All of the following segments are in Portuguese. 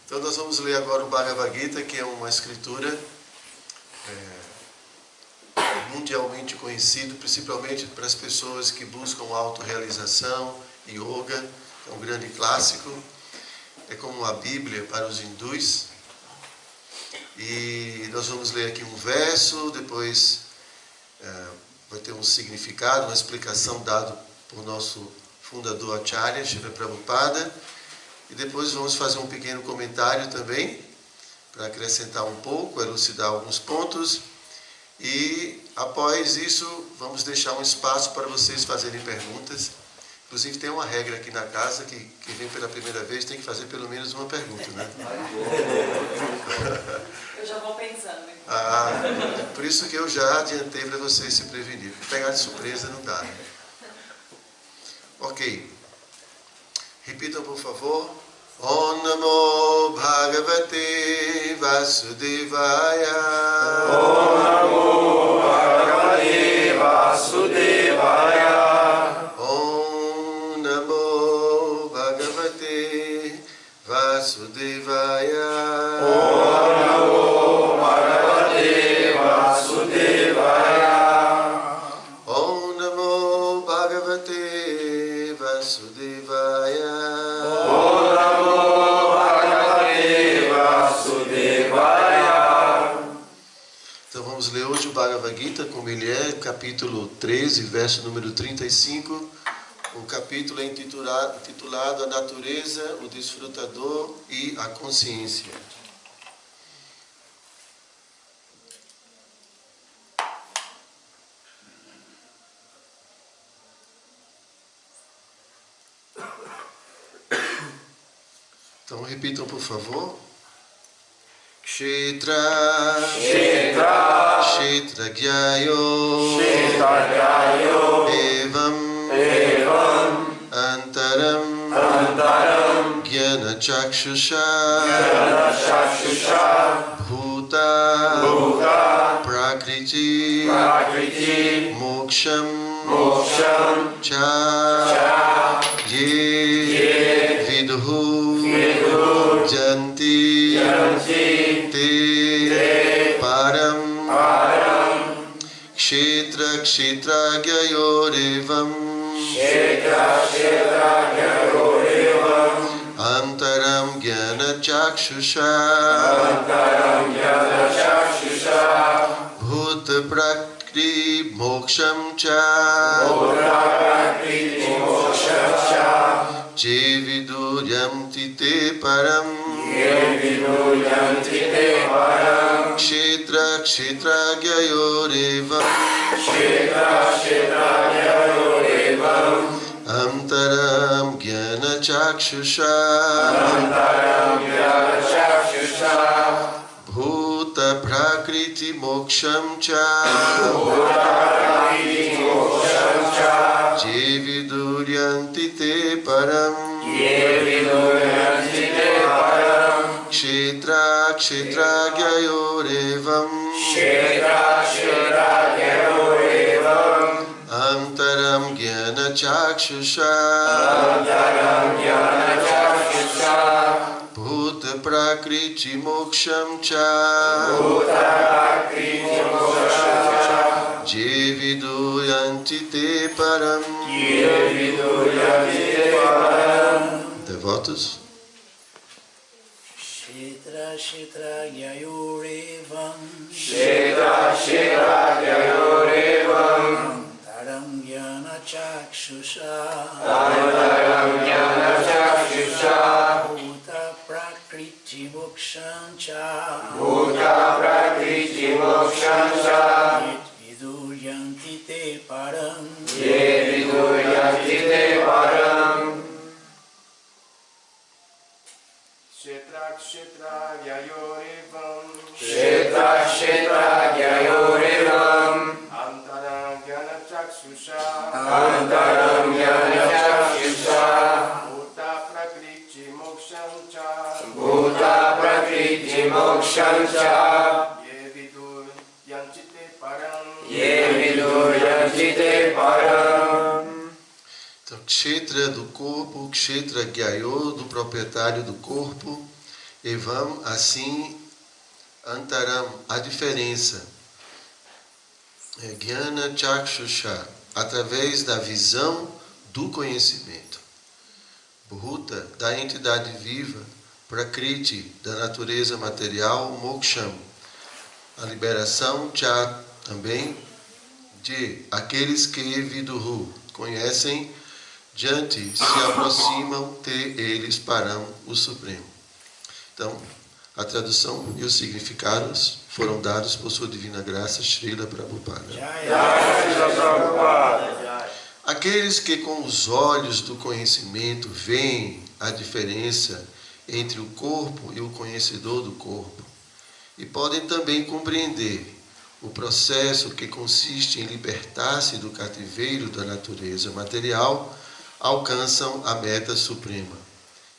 Então nós vamos ler agora o Bhagavad Gita, que é uma escritura mundialmente conhecido, principalmente para as pessoas que buscam autorrealização, yoga, é um grande clássico, é como a Bíblia para os hindus. E nós vamos ler aqui um verso, depois vai ter um significado, uma explicação dada por nosso fundador Acharya, Srila Prabhupada, e depois vamos fazer um pequeno comentário também, para acrescentar um pouco, elucidar alguns pontos, e após isso vamos deixar um espaço para vocês fazerem perguntas. Inclusive tem uma regra aqui na casa que quem vem pela primeira vez tem que fazer pelo menos uma pergunta, né? Eu já vou pensando. Então. Por isso que eu já adiantei para vocês se prevenirem. Pegar de surpresa não dá, né? Ok. Repitam, por favor. Om Namo Bhagavate Vasudevaya. Om Namo Bhagavate Vasudevaya. Om Namo Bhagavate Vasudevaya. Om Namo Bhagavate Vasudevaya. Om Namo Bhagavate Vasudevaya. Om Namo Bhagavate Vasudevaya. Então vamos ler hoje o Bhagavad Gita, como ele é, capítulo 13, verso número 35. O capítulo é intitulado A Natureza, o Desfrutador e a Consciência. Então repitam, por favor. Kshetra Kshetragyayo Evam Antaram Jnana Chakshusha Bhuta Prakriti Moksham Cha Ye Viduhu Janti Te Param Kshetra Kshetragyayorevam Antaram Jnana Chakshusha Bhuta Prakriti Moksham Cha Je Viduryamti Te Param Kshetra Kshetragyayorevam Antaram Jnana Chakshusha Bhuta Prakriti Moksham Cha Je Viduryanti Te Param Kshetra Kshetragyayorevam Antaram Jnana Chakshusha Bhuta Prakriti Moksham Cha Je Viduyanti Te Param. Devotos. Kshetra Kshetragyayorevam Antaram Jnana Chakshusha Bhuta Prakriti Moksham Cha Viduryanti Te Param. Kshetra Kshetragyayorevam Antaram Jnana Chakshusha Bhuta Prakriti Moksham Cha Ye Viduryanti Te Param. Então, Kshetra do corpo, Kshetragyayo do proprietário do corpo, Evam, assim, antaram, a diferença. Jnana Chakshusha, através da visão do conhecimento. Bhuta, da entidade viva. Prakriti, da natureza material. Moksham, a liberação. Cha, também, de aqueles que Viduhu, conhecem. Janti, se aproximam, te, eles parão o Supremo. Então, a tradução e os significados foram dados por sua divina graça, Srila Prabhupada. Aqueles que com os olhos do conhecimento veem a diferença entre o corpo e o conhecedor do corpo, e podem também compreender o processo que consiste em libertar-se do cativeiro da natureza material, alcançam a meta suprema.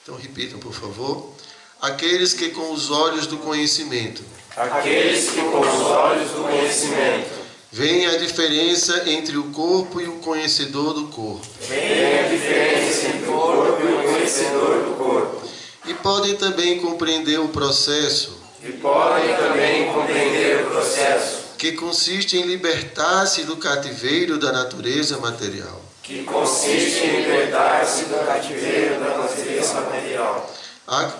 Então repitam, por favor. Aqueles que com os olhos do conhecimento. Aqueles que com os olhos do conhecimento Veem a diferença entre o corpo e o conhecedor do corpo. veem a diferença entre o corpo e o conhecedor do corpo. E podem também compreender o processo E podem também compreender o processo que consiste em libertar-se do cativeiro da natureza material. que consiste em libertar-se do cativeiro da natureza material.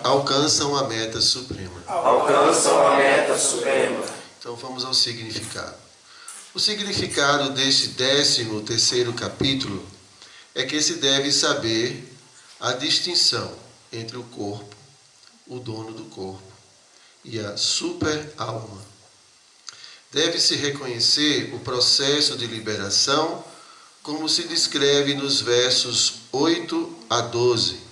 Alcançam a meta suprema. Alcançam a meta suprema. Então vamos ao significado. O significado deste 13º capítulo é que se deve saber a distinção entre o corpo, o dono do corpo, e a super-alma. Deve-se reconhecer o processo de liberação como se descreve nos versos 8 a 12.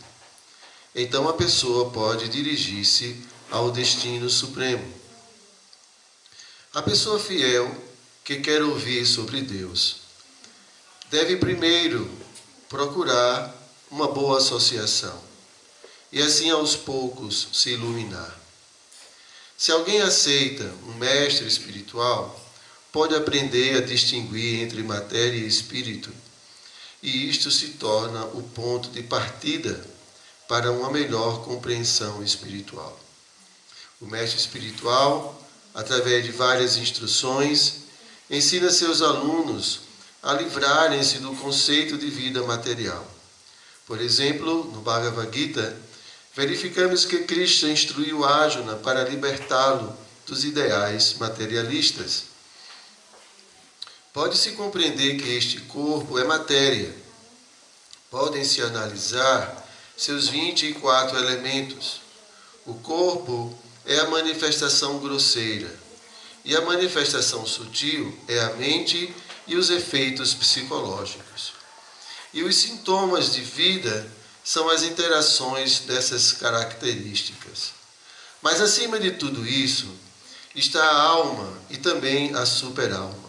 Então a pessoa pode dirigir-se ao destino supremo. A pessoa fiel que quer ouvir sobre Deus deve primeiro procurar uma boa associação e assim aos poucos se iluminar. Se alguém aceita um mestre espiritual, pode aprender a distinguir entre matéria e espírito, e isto se torna o ponto de partida para uma melhor compreensão espiritual. O mestre espiritual, através de várias instruções, ensina seus alunos a livrarem-se do conceito de vida material. Por exemplo, no Bhagavad Gita, verificamos que Krishna instruiu Arjuna para libertá-lo dos ideais materialistas. Pode-se compreender que este corpo é matéria. Podem-se analisar seus 24 elementos. O corpo é a manifestação grosseira, e a manifestação sutil é a mente e os efeitos psicológicos. E os sintomas de vida são as interações dessas características. Mas acima de tudo isso, está a alma e também a super-alma.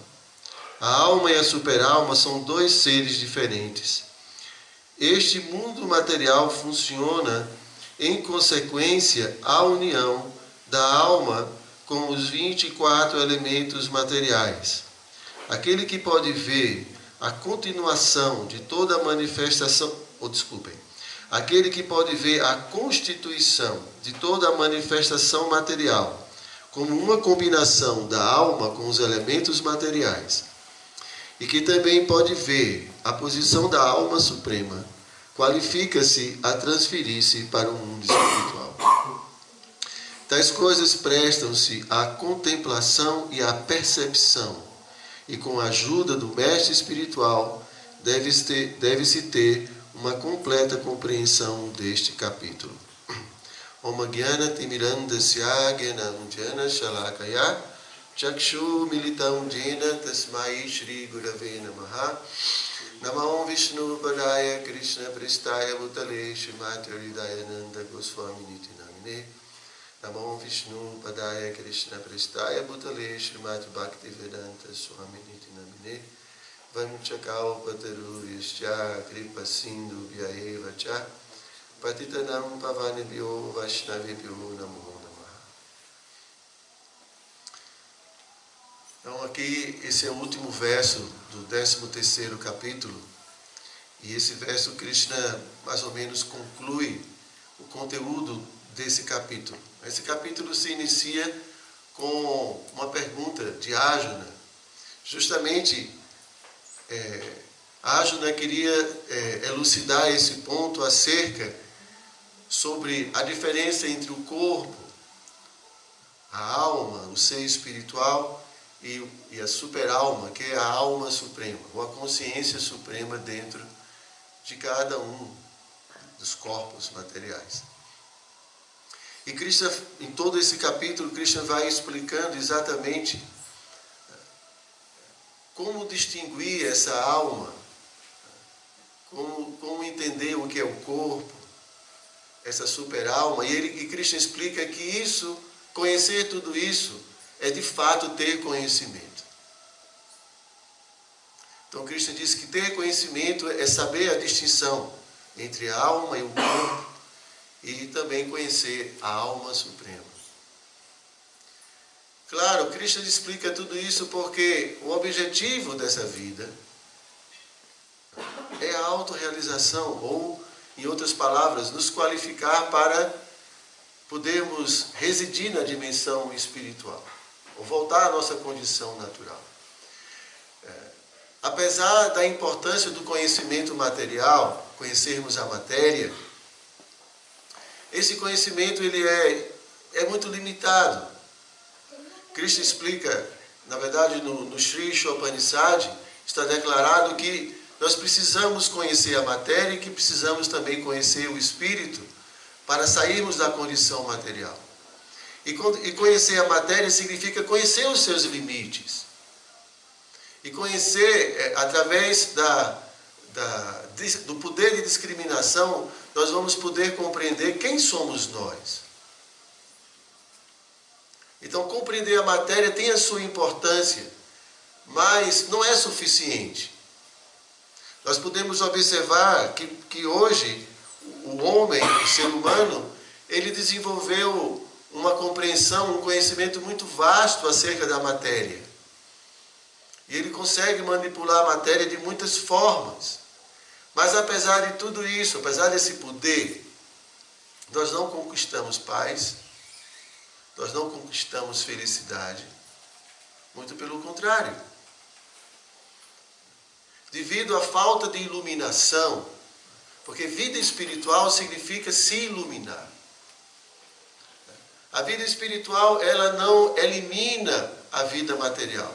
A alma e a super-alma são dois seres diferentes. Este mundo material funciona em consequência à união da alma com os 24 elementos materiais. Aquele que pode ver a continuação de toda a manifestação, aquele que pode ver a constituição de toda a manifestação material como uma combinação da alma com os elementos materiais, e que também pode ver a posição da alma suprema, qualifica-se a transferir-se para o mundo espiritual. Tais coisas prestam-se à contemplação e à percepção, e com a ajuda do mestre espiritual deve-se ter uma completa compreensão deste capítulo. Om Jnana Timirandasya Gyanam Jnana Shalakaya Chakshu Militam Jena Tasmai Shri Gurave Namaha Namo Vishnu Padaya Krishna Prestaya Bhutale Srimati Hridayananda Goswami Niti Namine Namo Vishnu Padaya Krishna Prestaya Bhutale Srimati Bhaktivedanta Swami Niti Namine Vanchakau Pataru Yascha Kripa Sindhu Vyaeva Cha Patitanam Pavanebhyo Vaishnavebhyo Namo Namaha. Então aqui, esse é o último verso do 13º capítulo. E esse verso Krishna mais ou menos conclui o conteúdo desse capítulo. Esse capítulo se inicia com uma pergunta de Arjuna. Justamente, Arjuna queria elucidar esse ponto acerca sobre a diferença entre o corpo, a alma, o ser espiritual e a superalma, que é a alma suprema, ou a consciência suprema dentro de cada um dos corpos materiais. E Krishna, em todo esse capítulo, Krishna vai explicando exatamente como distinguir essa alma, como entender o que é o corpo, essa superalma. E Krishna explica que isso, conhecer tudo isso, é de fato ter conhecimento. Então Krishna diz que ter conhecimento é saber a distinção entre a alma e o corpo, e também conhecer a alma suprema. Claro, Krishna explica tudo isso porque o objetivo dessa vida é a autorrealização, ou, em outras palavras, nos qualificar para podermos residir na dimensão espiritual, ou voltar à nossa condição natural. Apesar da importância do conhecimento material, conhecermos a matéria, esse conhecimento ele é muito limitado. Krishna explica, na verdade, no Sri Ishopanishad, está declarado que nós precisamos conhecer a matéria e que precisamos também conhecer o espírito para sairmos da condição material. E conhecer a matéria significa conhecer os seus limites. E conhecer, através do poder de discriminação, nós vamos poder compreender quem somos nós. Então, compreender a matéria tem a sua importância, mas não é suficiente. Nós podemos observar que hoje, o homem, o ser humano, ele desenvolveu uma compreensão, um conhecimento muito vasto acerca da matéria. E ele consegue manipular a matéria de muitas formas. Mas apesar de tudo isso, apesar desse poder, nós não conquistamos paz, nós não conquistamos felicidade. Muito pelo contrário. Devido à falta de iluminação, porque vida espiritual significa se iluminar. A vida espiritual, ela não elimina a vida material.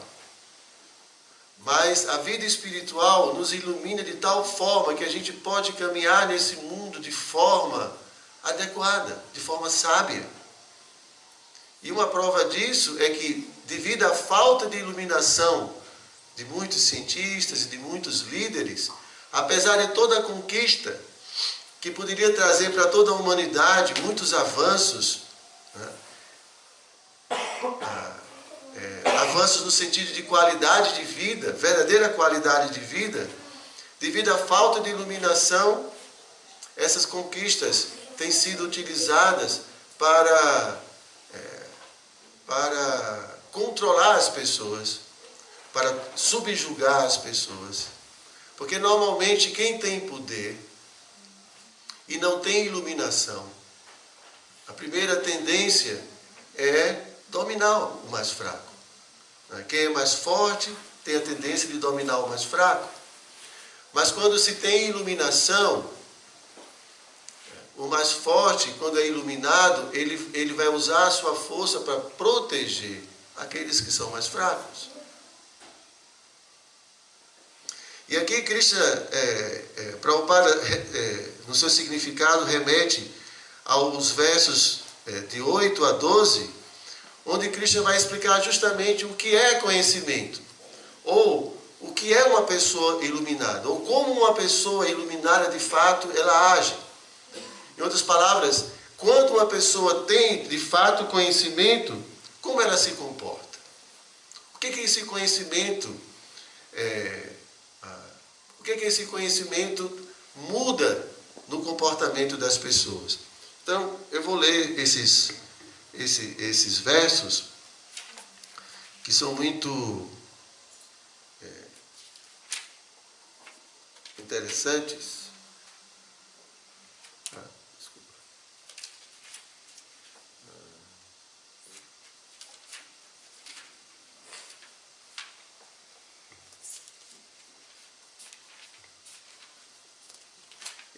Mas a vida espiritual nos ilumina de tal forma que a gente pode caminhar nesse mundo de forma adequada, de forma sábia. E uma prova disso é que, devido à falta de iluminação de muitos cientistas e de muitos líderes, apesar de toda a conquista que poderia trazer para toda a humanidade muitos avanços, avanços no sentido de qualidade de vida, verdadeira qualidade de vida, devido à falta de iluminação, essas conquistas têm sido utilizadas para controlar as pessoas, para subjugar as pessoas. Porque normalmente quem tem poder e não tem iluminação, a primeira tendência é dominar o mais fraco. Quem é mais forte tem a tendência de dominar o mais fraco. Mas quando se tem iluminação, o mais forte, quando é iluminado, ele vai usar a sua força para proteger aqueles que são mais fracos. E aqui Krishna, Prabhupada, no seu significado, remete aos versos de 8 a 12, onde Krishna vai explicar justamente o que é conhecimento, ou o que é uma pessoa iluminada, ou como uma pessoa iluminada de fato ela age. Em outras palavras, quando uma pessoa tem de fato conhecimento, como ela se comporta? O que esse conhecimento muda no comportamento das pessoas? Então, eu vou ler esses versos que são muito interessantes.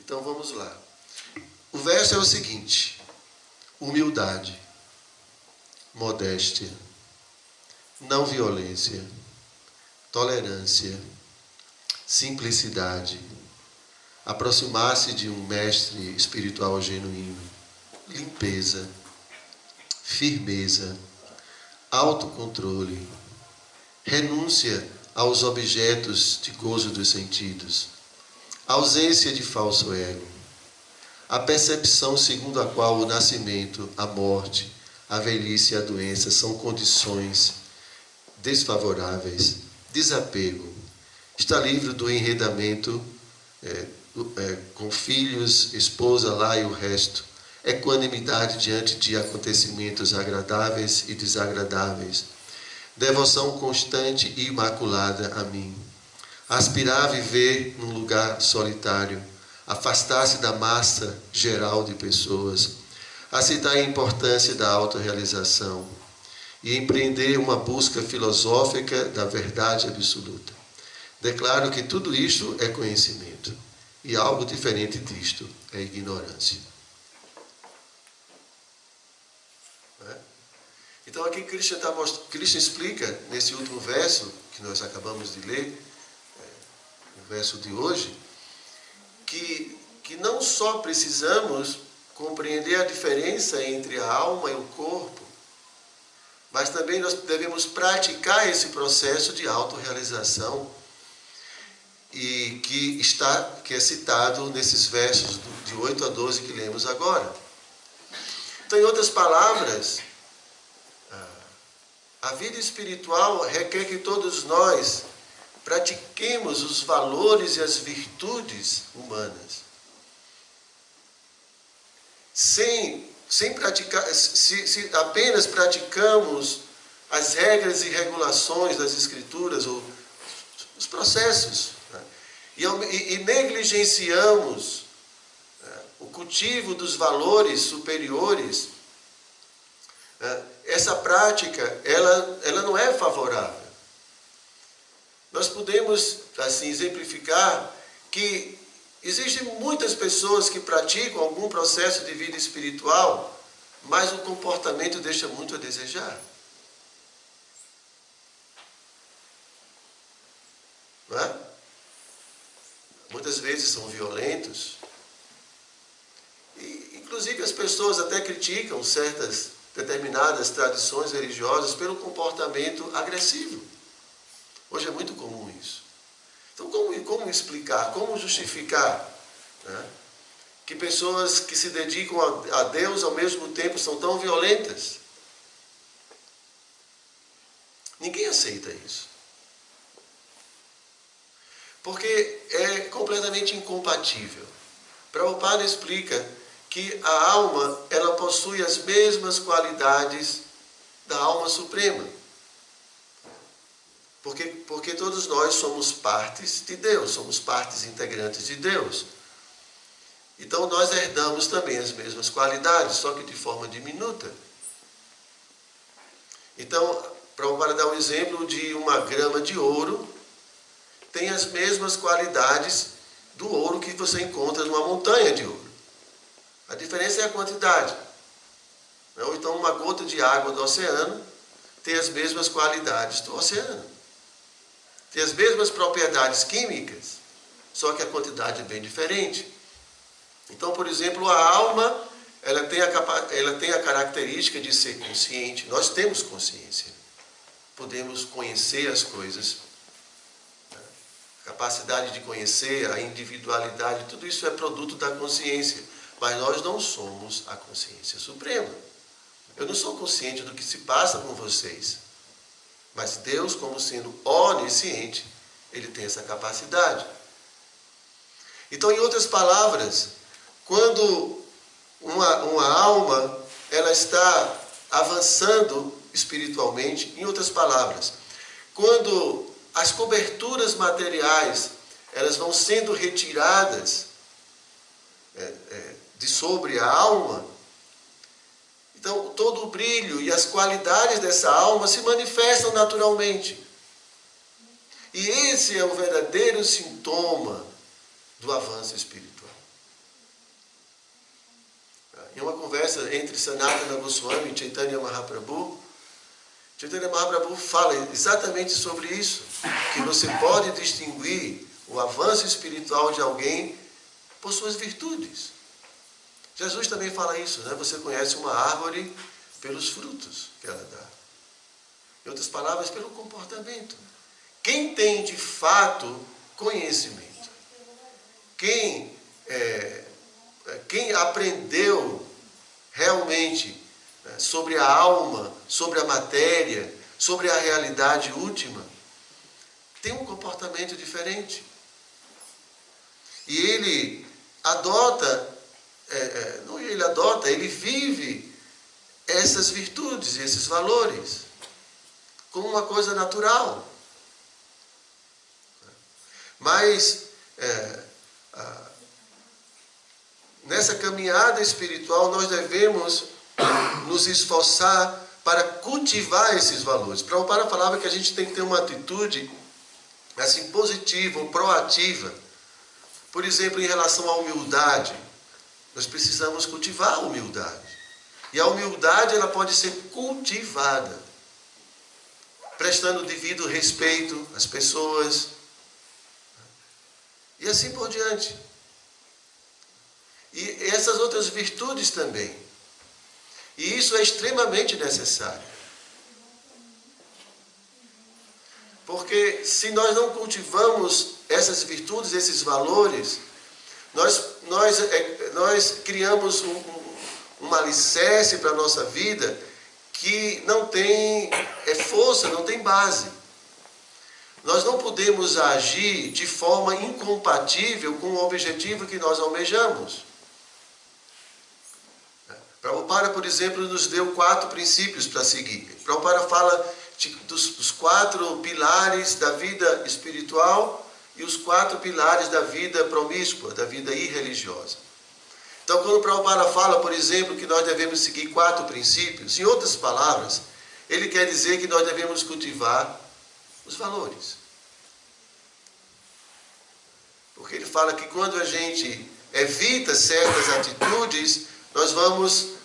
Então vamos lá. O verso é o seguinte: humildade, modéstia, não violência, tolerância, simplicidade, aproximar-se de um mestre espiritual genuíno, limpeza, firmeza, autocontrole, renúncia aos objetos de gozo dos sentidos, ausência de falso ego, a percepção segundo a qual o nascimento, a morte, a velhice e a doença são condições desfavoráveis, desapego, está livre do enredamento com filhos, esposa lá e o resto, equanimidade diante de acontecimentos agradáveis e desagradáveis, devoção constante e imaculada a mim, aspirar a viver num lugar solitário, afastar-se da massa geral de pessoas, aceitar a importância da autorrealização e empreender uma busca filosófica da verdade absoluta. Declaro que tudo isto é conhecimento e algo diferente disto é ignorância. Então aqui Krishna explica nesse último verso que nós acabamos de ler, o verso de hoje, que não só precisamos compreender a diferença entre a alma e o corpo, mas também nós devemos praticar esse processo de autorrealização e que é citado nesses versos de 8 a 12 que lemos agora. Então, em outras palavras, a vida espiritual requer que todos nós pratiquemos os valores e as virtudes humanas. Se apenas praticamos as regras e regulações das Escrituras, ou os processos, né, e negligenciamos o cultivo dos valores superiores, essa prática, ela não é favorável. Nós podemos, assim, exemplificar que existem muitas pessoas que praticam algum processo de vida espiritual, mas o comportamento deixa muito a desejar. Não é? Muitas vezes são violentos. E, inclusive, as pessoas até criticam certas determinadas tradições religiosas pelo comportamento agressivo. Hoje é muito comum isso. Então, como explicar, como justificar, né, que pessoas que se dedicam a Deus ao mesmo tempo são tão violentas? Ninguém aceita isso. Porque é completamente incompatível. Prabhupada explica que a alma, ela possui as mesmas qualidades da alma suprema. Porque todos nós somos partes de Deus, somos partes integrantes de Deus. Então nós herdamos também as mesmas qualidades, só que de forma diminuta. Então, para dar um exemplo de uma grama de ouro, tem as mesmas qualidades do ouro que você encontra numa montanha de ouro. A diferença é a quantidade. Ou então uma gota de água do oceano tem as mesmas qualidades do oceano. Tem as mesmas propriedades químicas, só que a quantidade é bem diferente. Então, por exemplo, a alma, ela tem a característica de ser consciente. Nós temos consciência. Podemos conhecer as coisas. A capacidade de conhecer, a individualidade, tudo isso é produto da consciência. Mas nós não somos a consciência suprema. Eu não sou consciente do que se passa com vocês. Mas Deus, como sendo onisciente, Ele tem essa capacidade. Então, em outras palavras, quando uma alma ela está avançando espiritualmente, em outras palavras, quando as coberturas materiais elas vão sendo retiradas de sobre a alma, então todo o brilho e as qualidades dessa alma se manifestam naturalmente. E esse é o verdadeiro sintoma do avanço espiritual. em uma conversa entre Sanatana Goswami e Chaitanya Mahaprabhu, Chaitanya Mahaprabhu fala exatamente sobre isso, que você pode distinguir o avanço espiritual de alguém por suas virtudes. Jesus também fala isso, né? Você conhece uma árvore pelos frutos que ela dá. Em outras palavras, pelo comportamento. Quem tem de fato conhecimento, quem aprendeu realmente sobre a alma, sobre a matéria, sobre a realidade última, tem um comportamento diferente. E ele ele vive essas virtudes e esses valores como uma coisa natural. Mas nessa caminhada espiritual nós devemos nos esforçar para cultivar esses valores. Prabhupada falava que a gente tem que ter uma atitude assim positiva ou proativa. Por exemplo, em relação à humildade, nós precisamos cultivar a humildade. E a humildade ela pode ser cultivada, prestando o devido respeito às pessoas, e assim por diante. E essas outras virtudes também. E isso é extremamente necessário. Porque se nós não cultivamos essas virtudes, esses valores, nós criamos um alicerce para a nossa vida que não tem força, não tem base. Nós não podemos agir de forma incompatível com o objetivo que nós almejamos. Prabhupada, por exemplo, nos deu 4 princípios para seguir. Prabhupada fala dos 4 pilares da vida espiritual e os 4 pilares da vida promíscua, da vida irreligiosa. Então, quando Prabhupada fala, por exemplo, que nós devemos seguir 4 princípios, em outras palavras, ele quer dizer que nós devemos cultivar os valores. Porque ele fala que quando a gente evita certas atitudes, nós vamos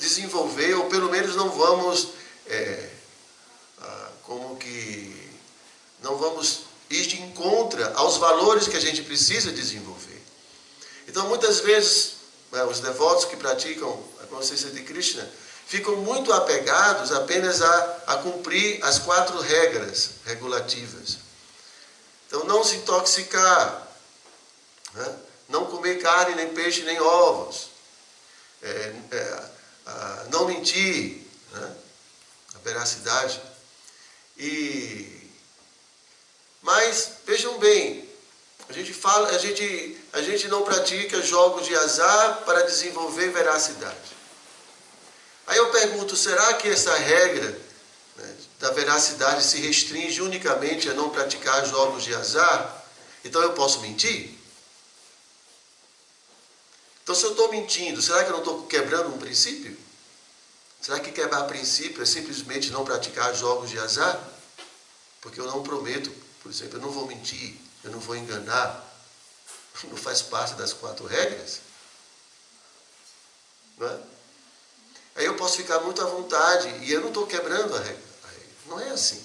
desenvolver, ou pelo menos não vamos, não vamos ir de encontro aos valores que a gente precisa desenvolver. Então, muitas vezes, os devotos que praticam a consciência de Krishna ficam muito apegados apenas a cumprir as 4 regras regulativas. Então, não se intoxicar, né? Não comer carne, nem peixe, nem ovos, não mentir, né? A veracidade. Mas, vejam bem, a gente não pratica jogos de azar para desenvolver veracidade. Aí eu pergunto, será que essa regra, né, da veracidade se restringe unicamente a não praticar jogos de azar? Então eu posso mentir? Então, se eu estou mentindo, será que eu não estou quebrando um princípio? Será que quebrar princípio é simplesmente não praticar jogos de azar? Porque eu não prometo, por exemplo, eu não vou mentir, eu não vou enganar, não faz parte das 4 regras. Não é? Aí eu posso ficar muito à vontade e eu não estou quebrando a regra. Não é assim.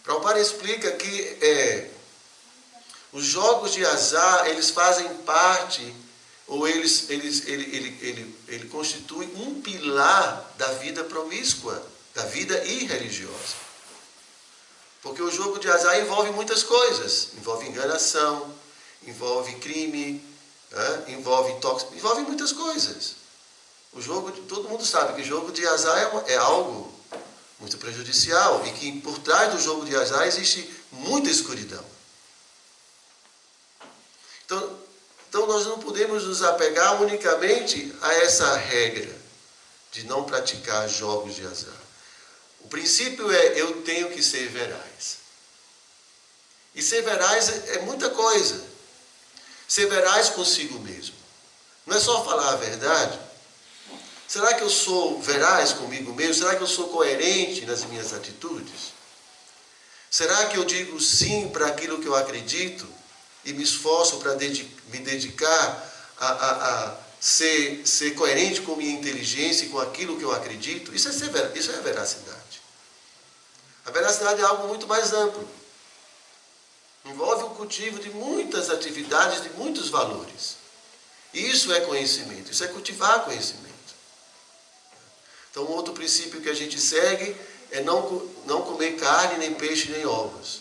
Prabhupada explica que os jogos de azar, eles fazem parte, ou ele constitui um pilar da vida promíscua, da vida irreligiosa. Porque o jogo de azar envolve muitas coisas. Envolve enganação, envolve crime, né? envolve muitas coisas. Todo mundo sabe que jogo de azar é algo muito prejudicial e que por trás do jogo de azar existe muita escuridão. Então nós não podemos nos apegar unicamente a essa regra de não praticar jogos de azar. O princípio é, eu tenho que ser veraz. E ser veraz é muita coisa. Ser veraz consigo mesmo. Não é só falar a verdade. Será que eu sou veraz comigo mesmo? Será que eu sou coerente nas minhas atitudes? Será que eu digo sim para aquilo que eu acredito e me esforço para me dedicar a ser coerente com minha inteligência e com aquilo que eu acredito, isso é a veracidade. A veracidade é algo muito mais amplo. Envolve o cultivo de muitas atividades, de muitos valores. Isso é conhecimento, isso é cultivar conhecimento. Então, outro princípio que a gente segue é não comer carne, nem peixe, nem ovos.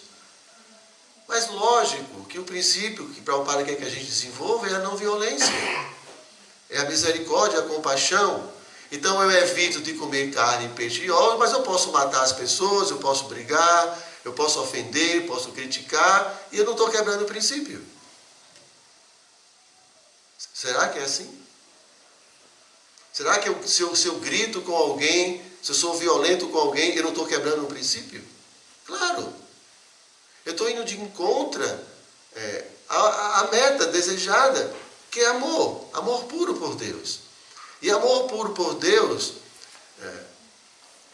Mas lógico que o princípio que Prabhupada quer que a gente desenvolva é a não violência. É a misericórdia, a compaixão. Então eu evito de comer carne, peixe e ovos, mas eu posso matar as pessoas, eu posso brigar, eu posso ofender, posso criticar, e eu não estou quebrando o princípio. Será que é assim? Será que se eu grito com alguém, se eu sou violento com alguém, eu não estou quebrando um princípio? Claro. Eu estou indo de encontro à meta desejada, que é amor. Amor puro por Deus. E amor puro por Deus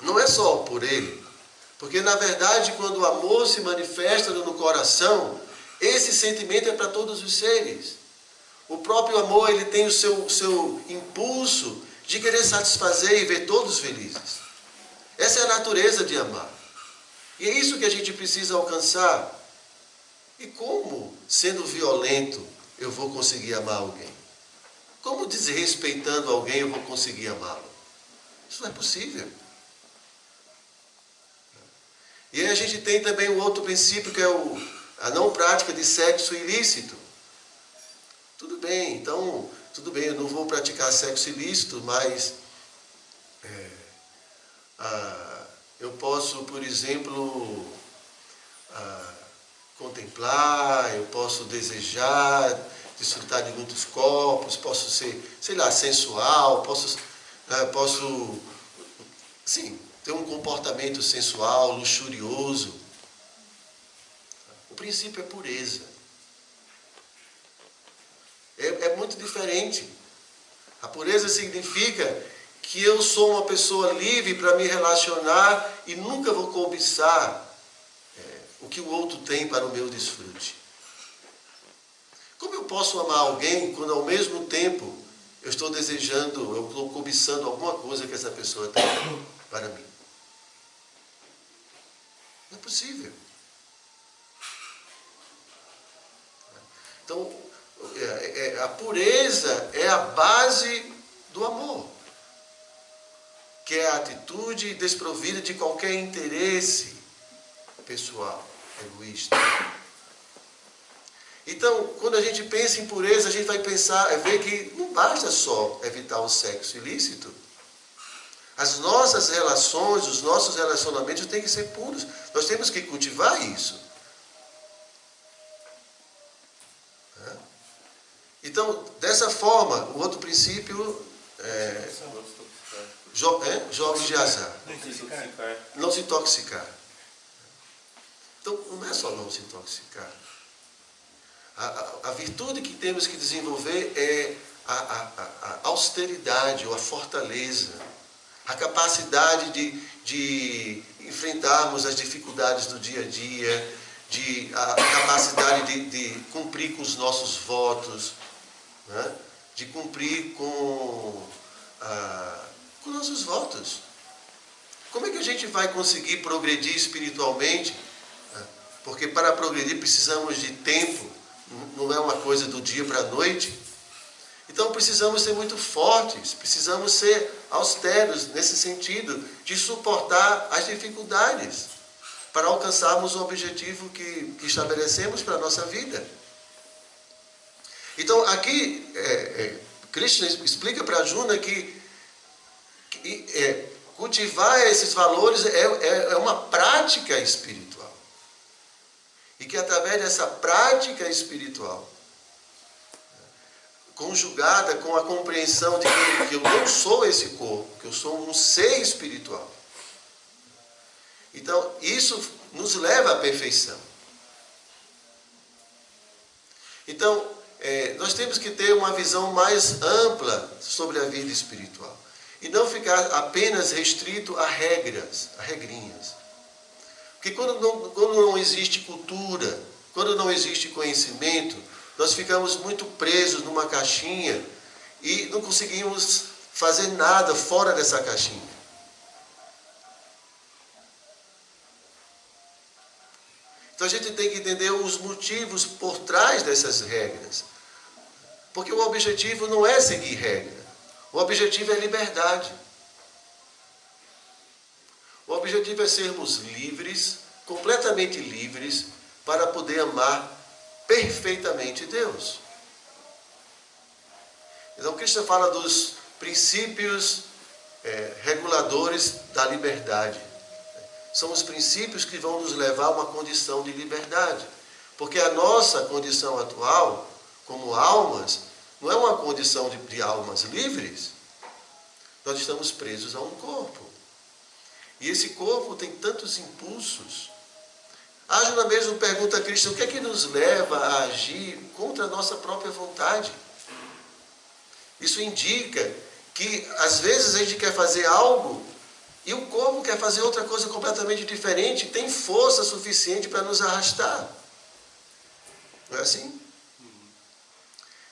não é só por Ele. Porque, na verdade, quando o amor se manifesta no coração, esse sentimento é para todos os seres. O próprio amor, ele tem o seu impulso de querer satisfazer e ver todos felizes. Essa é a natureza de amar. E é isso que a gente precisa alcançar. E como, sendo violento, eu vou conseguir amar alguém? Como desrespeitando alguém eu vou conseguir amá-lo? Isso não é possível. E aí a gente tem também um outro princípio, que é a não prática de sexo ilícito. Tudo bem, então, tudo bem, eu não vou praticar sexo ilícito, mas eu posso, por exemplo, contemplar, eu posso desejar, desfrutar de muitos corpos, posso ser, sei lá, sensual, posso sim, ter um comportamento sensual, luxurioso. O princípio é pureza. É muito diferente. A pureza significa que eu sou uma pessoa livre para me relacionar e nunca vou cobiçar o que o outro tem para o meu desfrute. Como eu posso amar alguém quando ao mesmo tempo eu estou desejando, eu estou cobiçando alguma coisa que essa pessoa tem para mim? Não é possível. Então, a pureza é a base do amor, que é a atitude desprovida de qualquer interesse pessoal, egoísta. Então, quando a gente pensa em pureza, a gente vai ver que não basta só evitar o sexo ilícito. As nossas relações, os nossos relacionamentos têm que ser puros. Nós temos que cultivar isso. Então, dessa forma, o outro princípio jogos de azar. Não se intoxicar. Então, não é só não se intoxicar. A virtude que temos que desenvolver é a austeridade ou a fortaleza. A capacidade de enfrentarmos as dificuldades do dia a dia, a capacidade de cumprir com os nossos votos, né? De cumprir com nossos votos. Como é que a gente vai conseguir progredir espiritualmente? Porque para progredir precisamos de tempo, não é uma coisa do dia para a noite. Então precisamos ser muito fortes, precisamos ser austeros nesse sentido, de suportar as dificuldades, para alcançarmos o objetivo que estabelecemos para a nossa vida. Então aqui, Krishna explica para Arjuna que cultivar esses valores é uma prática espiritual. E que através dessa prática espiritual, conjugada com a compreensão de que eu não sou esse corpo, que eu sou um ser espiritual. Então, isso nos leva à perfeição. Então, nós temos que ter uma visão mais ampla sobre a vida espiritual. E não ficar apenas restrito a regras, a regrinhas. Porque quando não existe cultura, quando não existe conhecimento, nós ficamos muito presos numa caixinha e não conseguimos fazer nada fora dessa caixinha. Então a gente tem que entender os motivos por trás dessas regras. Porque o objetivo não é seguir regra. O objetivo é liberdade. O objetivo é sermos livres, completamente livres, para poder amar perfeitamente Deus. Então Cristo fala dos princípios reguladores da liberdade. São os princípios que vão nos levar a uma condição de liberdade. Porque a nossa condição atual, como almas, não é uma condição de almas livres. Nós estamos presos a um corpo. E esse corpo tem tantos impulsos. A Juna mesmo pergunta a Cristo, o que é que nos leva a agir contra a nossa própria vontade? Isso indica que, às vezes, a gente quer fazer algo e o corpo quer fazer outra coisa completamente diferente, tem força suficiente para nos arrastar. Não é assim?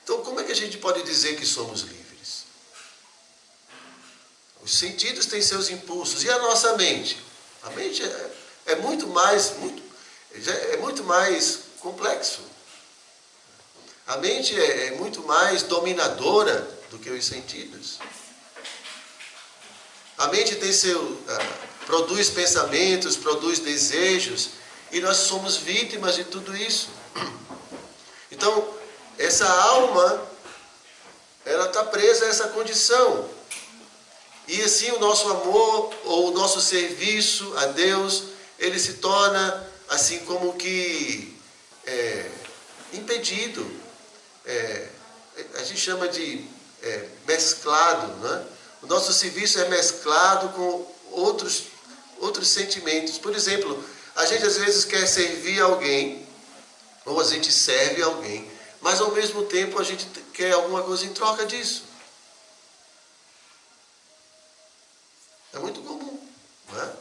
Então, como é que a gente pode dizer que somos livres? Os sentidos têm seus impulsos. E a nossa mente? A mente é muito mais complexo. A mente é muito mais dominadora do que os sentidos. A mente tem produz pensamentos, produz desejos, e nós somos vítimas de tudo isso. Então, essa alma, ela está presa a essa condição. E assim o nosso amor, ou o nosso serviço a Deus, ele se torna assim como que impedido. A gente chama de mesclado, né? O nosso serviço é mesclado com outros sentimentos. Por exemplo, a gente às vezes quer servir alguém, ou a gente serve alguém, mas ao mesmo tempo a gente quer alguma coisa em troca disso. É muito comum, não é?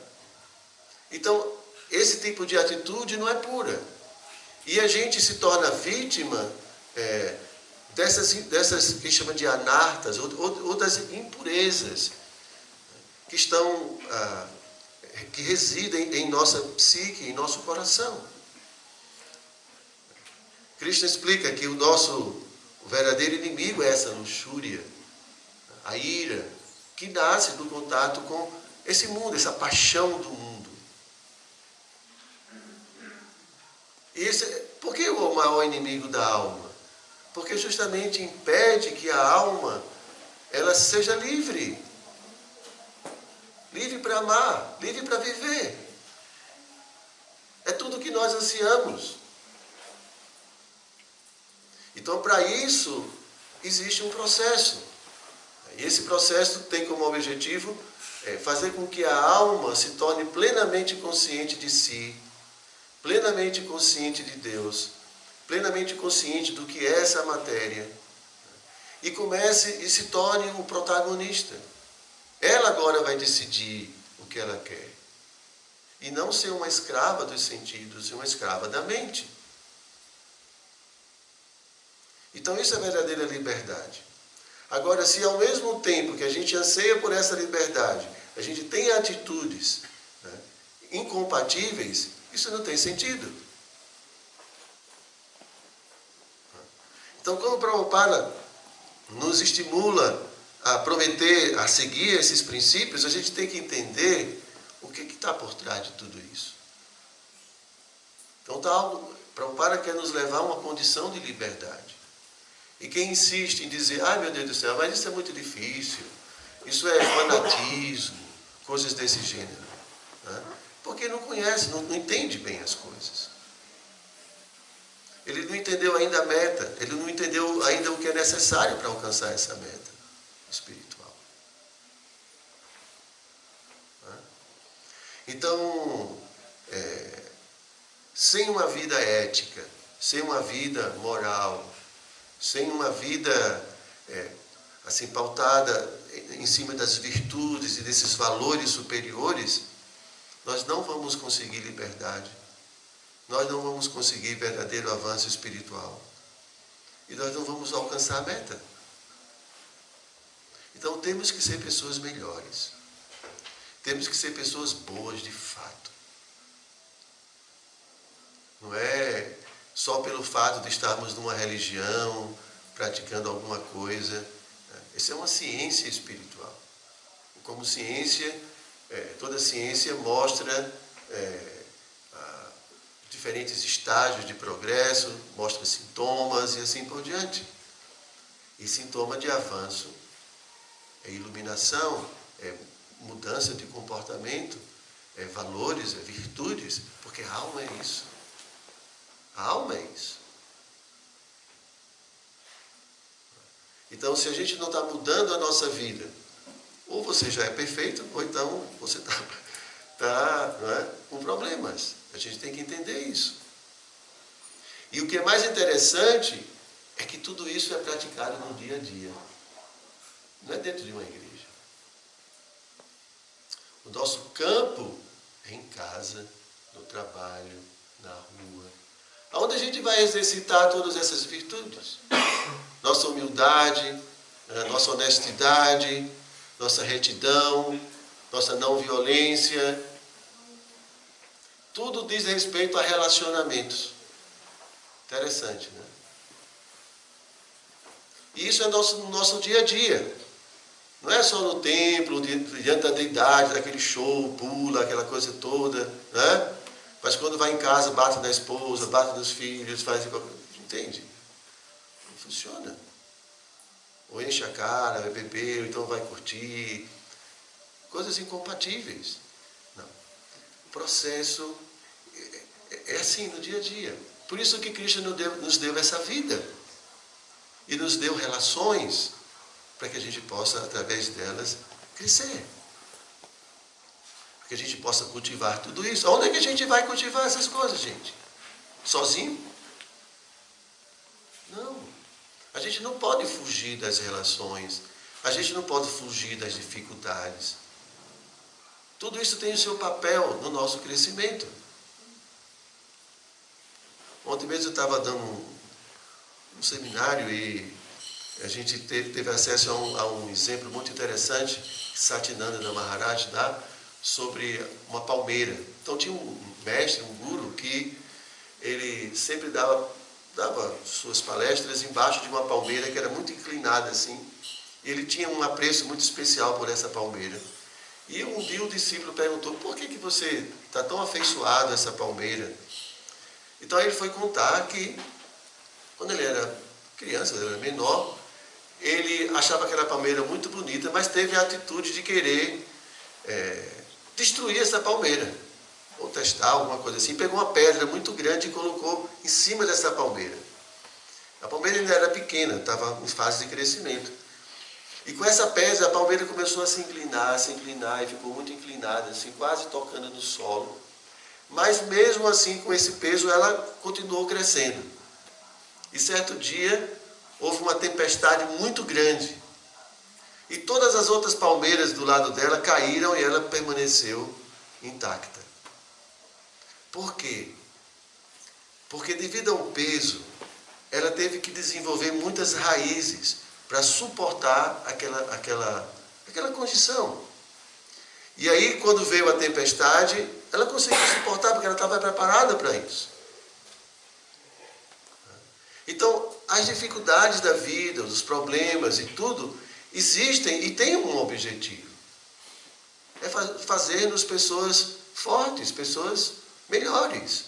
Então, esse tipo de atitude não é pura. E a gente se torna vítima dessas que chama de anartas, ou das impurezas que residem em nossa psique, em nosso coração. Cristo explica que o verdadeiro inimigo é essa luxúria, a ira, que nasce do contato com esse mundo, essa paixão do mundo. Por que o maior inimigo da alma? Porque justamente impede que a alma ela seja livre. Livre para amar, livre para viver. É tudo o que nós ansiamos. Então, para isso, existe um processo. E esse processo tem como objetivo fazer com que a alma se torne plenamente consciente de si, plenamente consciente de Deus, plenamente consciente do que é essa matéria, e comece e se torne o protagonista. Ela agora vai decidir o que ela quer, e não ser uma escrava dos sentidos, e uma escrava da mente. Então isso é verdadeira liberdade. Agora, se ao mesmo tempo que a gente anseia por essa liberdade, a gente tem atitudes incompatíveis, isso não tem sentido. Então, quando o Prabhupada nos estimula a prometer, a seguir esses princípios, a gente tem que entender o que está por trás de tudo isso. Então, o Prabhupada quer nos levar a uma condição de liberdade. E quem insiste em dizer, ai meu Deus do céu, mas isso é muito difícil, isso é fanatismo, coisas desse gênero. Né? Porque não conhece, não entende bem as coisas. Ele não entendeu ainda a meta, ele não entendeu ainda o que é necessário para alcançar essa meta espiritual. Né? Então, sem uma vida ética, sem uma vida moral, sem uma vida assim pautada em cima das virtudes e desses valores superiores, nós não vamos conseguir liberdade. Nós não vamos conseguir verdadeiro avanço espiritual. E nós não vamos alcançar a meta. Então temos que ser pessoas melhores. Temos que ser pessoas boas de fato. Não é só pelo fato de estarmos numa religião, praticando alguma coisa. Isso é uma ciência espiritual. Como ciência, toda ciência mostra diferentes estágios de progresso, mostra sintomas e assim por diante. E sintoma de avanço é iluminação, é mudança de comportamento, é valores, é virtudes, porque a alma é isso. A alma é isso. Então, se a gente não está mudando a nossa vida, ou você já é perfeito, ou então você está com problemas. A gente tem que entender isso. E o que é mais interessante é que tudo isso é praticado no dia a dia. Não é dentro de uma igreja. O nosso campo é em casa, no trabalho, na rua. Onde a gente vai exercitar todas essas virtudes. Nossa humildade, nossa honestidade, nossa retidão, nossa não violência. Tudo diz respeito a relacionamentos. Interessante, né? E isso é no nosso dia a dia. Não é só no templo, diante da deidade, daquele show, pula, aquela coisa toda, né? Mas quando vai em casa, bate na esposa, bate nos filhos, faz... Entende? Não funciona. Ou enche a cara, vai beber, ou então vai curtir. Coisas incompatíveis. Não. O processo é assim, no dia a dia. Por isso que Cristo nos deu essa vida. E nos deu relações para que a gente possa, através delas, crescer. Para que a gente possa cultivar tudo isso. Onde é que a gente vai cultivar essas coisas, gente? Sozinho? Não. A gente não pode fugir das relações. A gente não pode fugir das dificuldades. Tudo isso tem o seu papel no nosso crescimento. Ontem mesmo eu estava dando um seminário e a gente teve acesso a um exemplo muito interessante que Satinanda Maharaj dá sobre uma palmeira. Então tinha um mestre, um guru, que ele sempre dava suas palestras embaixo de uma palmeira que era muito inclinada assim. E ele tinha um apreço muito especial por essa palmeira. E um dia o discípulo perguntou: por que você está tão afeiçoado a essa palmeira? Então ele foi contar que quando ele era criança, ele era menor, ele achava aquela palmeira muito bonita, mas teve a atitude de querer destruir essa palmeira, ou testar alguma coisa assim. Pegou uma pedra muito grande e colocou em cima dessa palmeira. A palmeira ainda era pequena, estava em fase de crescimento. E com essa pedra, a palmeira começou a se inclinar, e ficou muito inclinada, assim, quase tocando no solo. Mas mesmo assim, com esse peso, ela continuou crescendo. E certo dia, houve uma tempestade muito grande. E todas as outras palmeiras do lado dela caíram e ela permaneceu intacta. Por quê? Porque devido ao peso, ela teve que desenvolver muitas raízes para suportar aquela condição. E aí, quando veio a tempestade, ela conseguiu suportar, porque ela estava preparada para isso. Então, as dificuldades da vida, os problemas e tudo, existem e têm um objetivo. É fazer-nos pessoas fortes, pessoas melhores.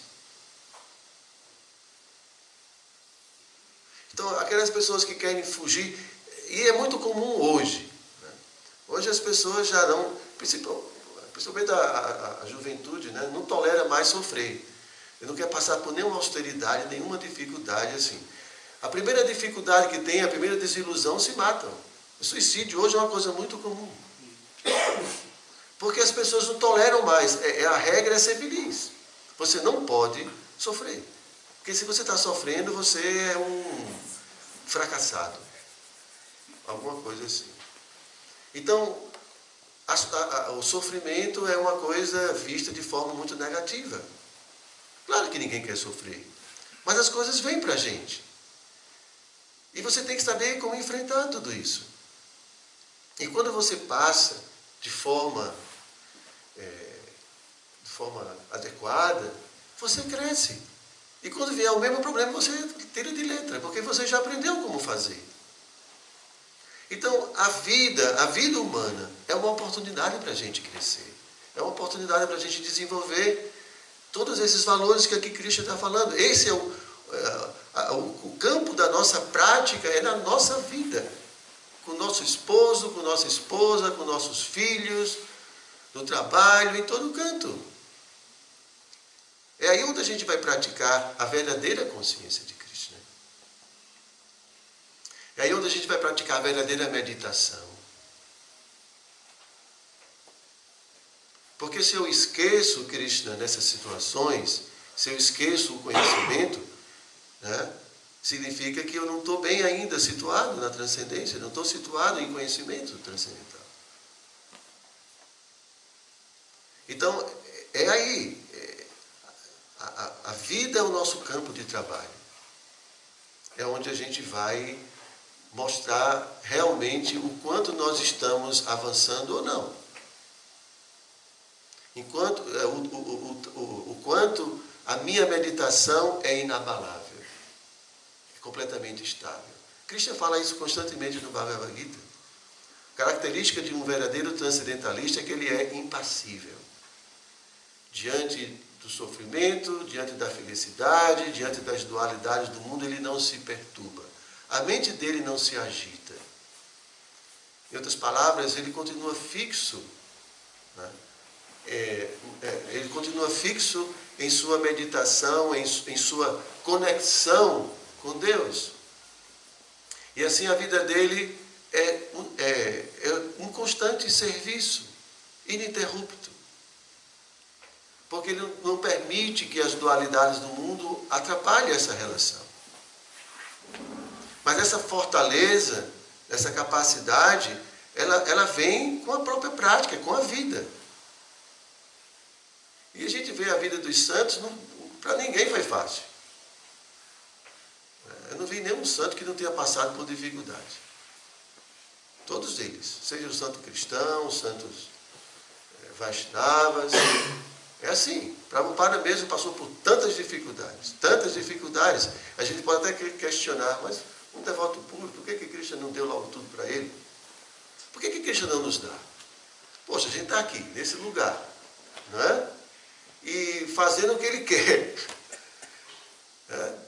Então, aquelas pessoas que querem fugir, e é muito comum hoje. Né? Hoje as pessoas já não, principalmente a juventude, né, não tolera mais sofrer. Ele não quer passar por nenhuma austeridade, nenhuma dificuldade assim. A primeira dificuldade que tem, a primeira desilusão, se matam. O suicídio hoje é uma coisa muito comum. Porque as pessoas não toleram mais. A regra é ser feliz. Você não pode sofrer. Porque se você está sofrendo, você é um fracassado. Alguma coisa assim. Então, o sofrimento é uma coisa vista de forma muito negativa. Claro que ninguém quer sofrer. Mas as coisas vêm para a gente. E você tem que saber como enfrentar tudo isso. E quando você passa de forma adequada, você cresce. E quando vier o mesmo problema, você tira de letra, porque você já aprendeu como fazer. Então, a vida humana é uma oportunidade para a gente crescer. É uma oportunidade para a gente desenvolver todos esses valores que aqui Cristo está falando. Esse é o campo da nossa prática, é na nossa vida. Com o nosso esposo, com nossa esposa, com nossos filhos, no trabalho, em todo canto. É aí onde a gente vai praticar a verdadeira consciência de Krishna. É aí onde a gente vai praticar a verdadeira meditação. Porque se eu esqueço Krishna nessas situações, se eu esqueço o conhecimento, né, significa que eu não estou bem ainda situado na transcendência, não estou situado em conhecimento transcendental. Então, é aí. A vida é o nosso campo de trabalho. É onde a gente vai mostrar realmente o quanto nós estamos avançando ou não. O quanto a minha meditação é inabalável, é completamente estável. Krishna fala isso constantemente no Bhagavad Gita. A característica de um verdadeiro transcendentalista é que ele é impassível. Diante do sofrimento, diante da felicidade, diante das dualidades do mundo, ele não se perturba. A mente dele não se agita. Em outras palavras, ele continua fixo, né? Ele continua fixo em sua meditação, em sua conexão com Deus. E assim a vida dele é um constante serviço, ininterrupto. Porque ele não permite que as dualidades do mundo atrapalhem essa relação. Mas essa fortaleza, essa capacidade, ela vem com a própria prática, com a vida. E a gente vê a vida dos santos, para ninguém foi fácil. Eu não vi nenhum santo que não tenha passado por dificuldade. Todos eles, seja o santo cristão, os santos Vaishnavas. É assim, Prabhupada mesmo passou por tantas dificuldades. A gente pode até questionar, mas um devoto puro, por que Krishna não deu logo tudo para ele? Por que Krishna não nos dá? Poxa, a gente está aqui, nesse lugar, não é? E fazendo o que ele quer.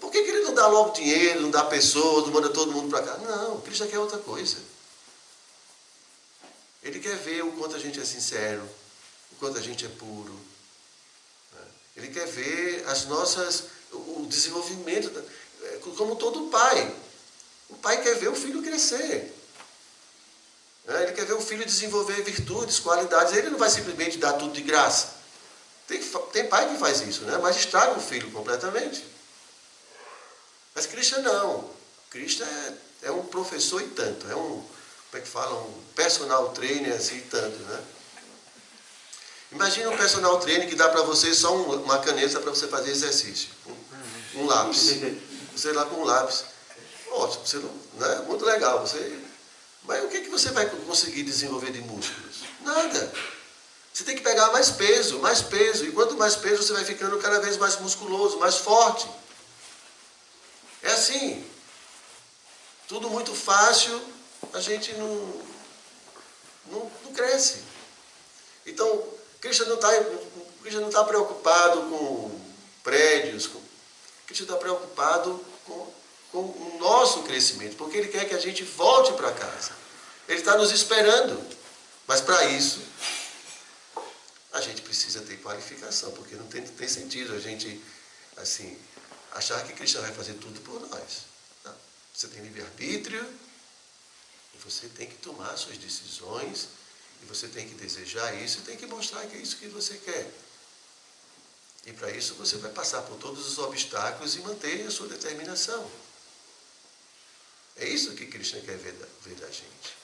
Por que ele não dá logo dinheiro, não dá pessoas, não manda todo mundo para cá? Não, Krishna quer outra coisa. Ele quer ver o quanto a gente é sincero, o quanto a gente é puro. Ele quer ver o desenvolvimento, como todo pai. O pai quer ver o filho crescer. Ele quer ver o filho desenvolver virtudes, qualidades. Ele não vai simplesmente dar tudo de graça. Tem pai que faz isso, né? Mas estraga o filho completamente. Mas Krishna não. Krishna é um professor e tanto. É um personal trainer assim e tanto, né? Imagina um personal trainer que dá para você só uma caneta para você fazer exercício. Um lápis. Você lá com um lápis. Ótimo, você não é muito legal. Mas o que você vai conseguir desenvolver de músculos? Nada. Você tem que pegar mais peso. E quanto mais peso, você vai ficando cada vez mais musculoso, mais forte. É assim. Tudo muito fácil, a gente não cresce. Então, Krishna não está preocupado com prédios. Krishna está preocupado com o nosso crescimento, porque Ele quer que a gente volte para casa. Ele está nos esperando. Mas para isso, a gente precisa ter qualificação, porque não tem sentido a gente assim, achar que Krishna vai fazer tudo por nós. Não. Você tem livre-arbítrio, e você tem que tomar suas decisões, e você tem que desejar isso, e tem que mostrar que é isso que você quer. E para isso você vai passar por todos os obstáculos e manter a sua determinação. É isso que Krishna quer ver da gente.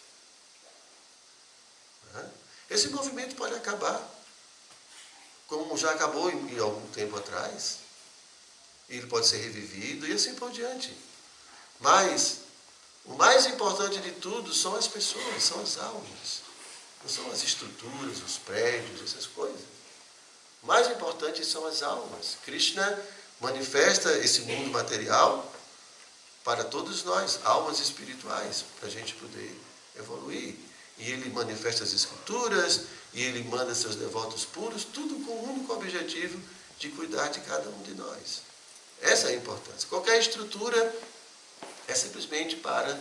Esse movimento pode acabar, como já acabou em algum tempo atrás. E ele pode ser revivido e assim por diante. Mas O mais importante de tudo são as pessoas, são as almas. Não são as estruturas, os prédios, essas coisas. O mais importante são as almas. Krishna manifesta esse mundo material para todos nós, almas espirituais, para a gente poder evoluir. E ele manifesta as escrituras, e ele manda seus devotos puros, tudo com o único objetivo de cuidar de cada um de nós. Essa é a importância. Qualquer estrutura é simplesmente para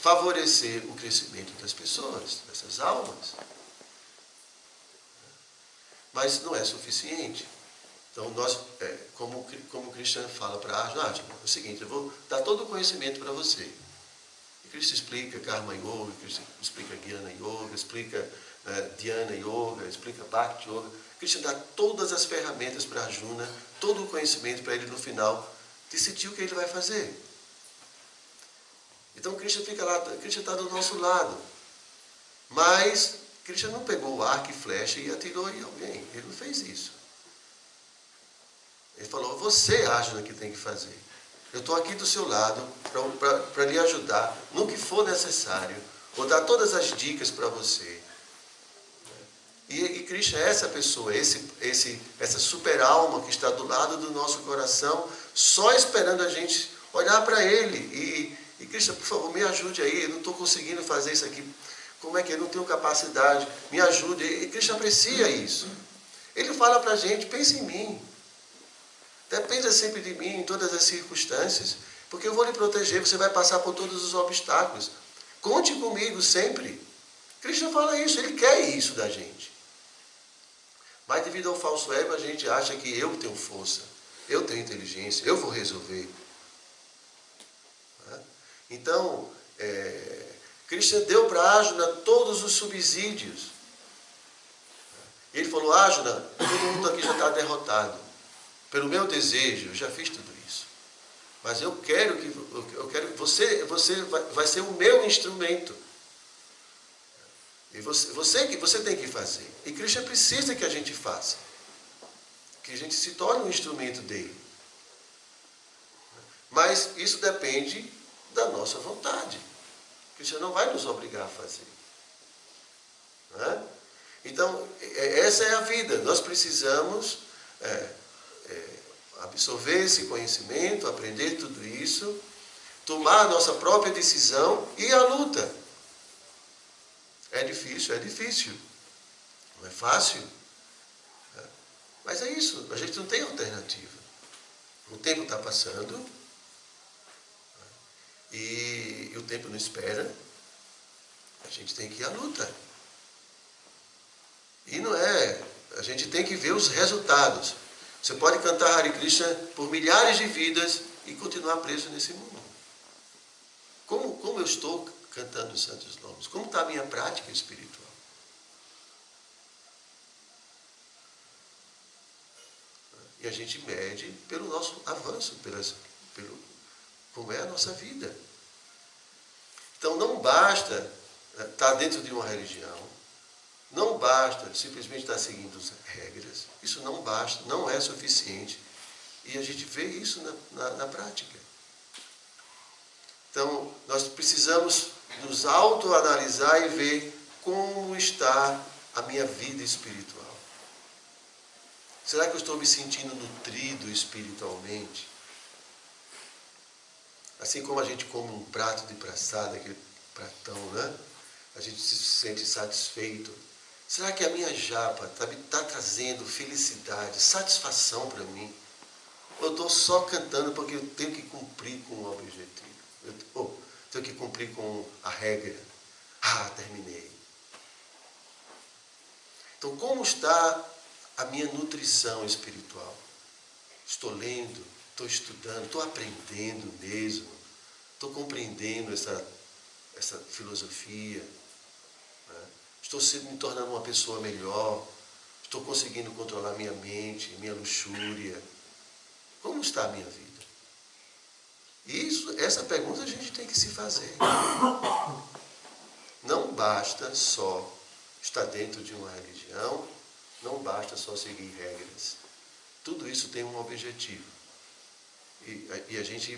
favorecer o crescimento das pessoas, dessas almas. Mas não é suficiente. Então, nós, como Krishna fala para Arjuna, é o seguinte, eu vou dar todo o conhecimento para você. E Krishna explica Karma Yoga, Krishna explica Jnana Yoga, explica Dhyana Yoga, explica Bhakti Yoga. Krishna dá todas as ferramentas para Arjuna, todo o conhecimento para ele no final decidir o que ele vai fazer. Então Krishna fica lá, Krishna está do nosso lado. Mas Krishna não pegou o arco e flecha e atirou em alguém. Ele não fez isso. Ele falou, você, Arjuna, que tem que fazer. Eu estou aqui do seu lado para lhe ajudar no que for necessário. Vou dar todas as dicas para você. E Krishna é essa pessoa, essa super alma que está do lado do nosso coração, só esperando a gente olhar para ele. E Krishna, por favor, me ajude aí, eu não estou conseguindo fazer isso aqui. Como é que eu não tenho capacidade? Me ajude. E Krishna aprecia isso. Ele fala para a gente, pense em mim. Dependa sempre de mim em todas as circunstâncias, porque eu vou lhe proteger, você vai passar por todos os obstáculos. Conte comigo sempre. Krishna fala isso, ele quer isso da gente. Mas devido ao falso ego, a gente acha que eu tenho força, eu tenho inteligência, eu vou resolver. Então, Krishna deu para Arjuna todos os subsídios. Ele falou, Arjuna, todo mundo aqui já está derrotado. Pelo meu desejo, eu já fiz tudo isso. Mas eu quero que você vai ser o meu instrumento. E você tem que fazer. E Krishna precisa que a gente faça. Que a gente se torne um instrumento dele. Mas isso depende da nossa vontade. Krishna não vai nos obrigar a fazer. Não é? Então, essa é a vida. Nós precisamos absorver esse conhecimento, aprender tudo isso, tomar a nossa própria decisão e ir à luta. É difícil. Não é fácil. Mas é isso, a gente não tem alternativa. O tempo está passando e o tempo não espera. A gente tem que ir à luta. E não é... A gente tem que ver os resultados. Você pode cantar Hare Krishna por milhares de vidas e continuar preso nesse mundo. Como eu estou cantando os santos nomes? Como está a minha prática espiritual? E a gente mede pelo nosso avanço, como é a nossa vida. Então não basta estar dentro de uma religião, não basta simplesmente estar seguindo as regras, isso não basta, não é suficiente. E a gente vê isso na prática. Então, nós precisamos nos autoanalisar e ver como está a minha vida espiritual. Será que eu estou me sentindo nutrido espiritualmente? Assim como a gente come um prato de praçada, aquele pratão, né? A gente se sente satisfeito. Será que a minha japa está trazendo felicidade, satisfação para mim? Ou eu estou só cantando porque eu tenho que cumprir com o objetivo? Eu tenho que cumprir com a regra. Terminei. Então, como está a minha nutrição espiritual? Estou lendo, estou estudando, estou aprendendo mesmo, estou compreendendo essa filosofia, né? Estou me tornando uma pessoa melhor, estou conseguindo controlar minha mente, minha luxúria. Como está a minha vida? Essa pergunta a gente tem que se fazer. Não basta só estar dentro de uma religião, não basta só seguir regras. Tudo isso tem um objetivo. E a gente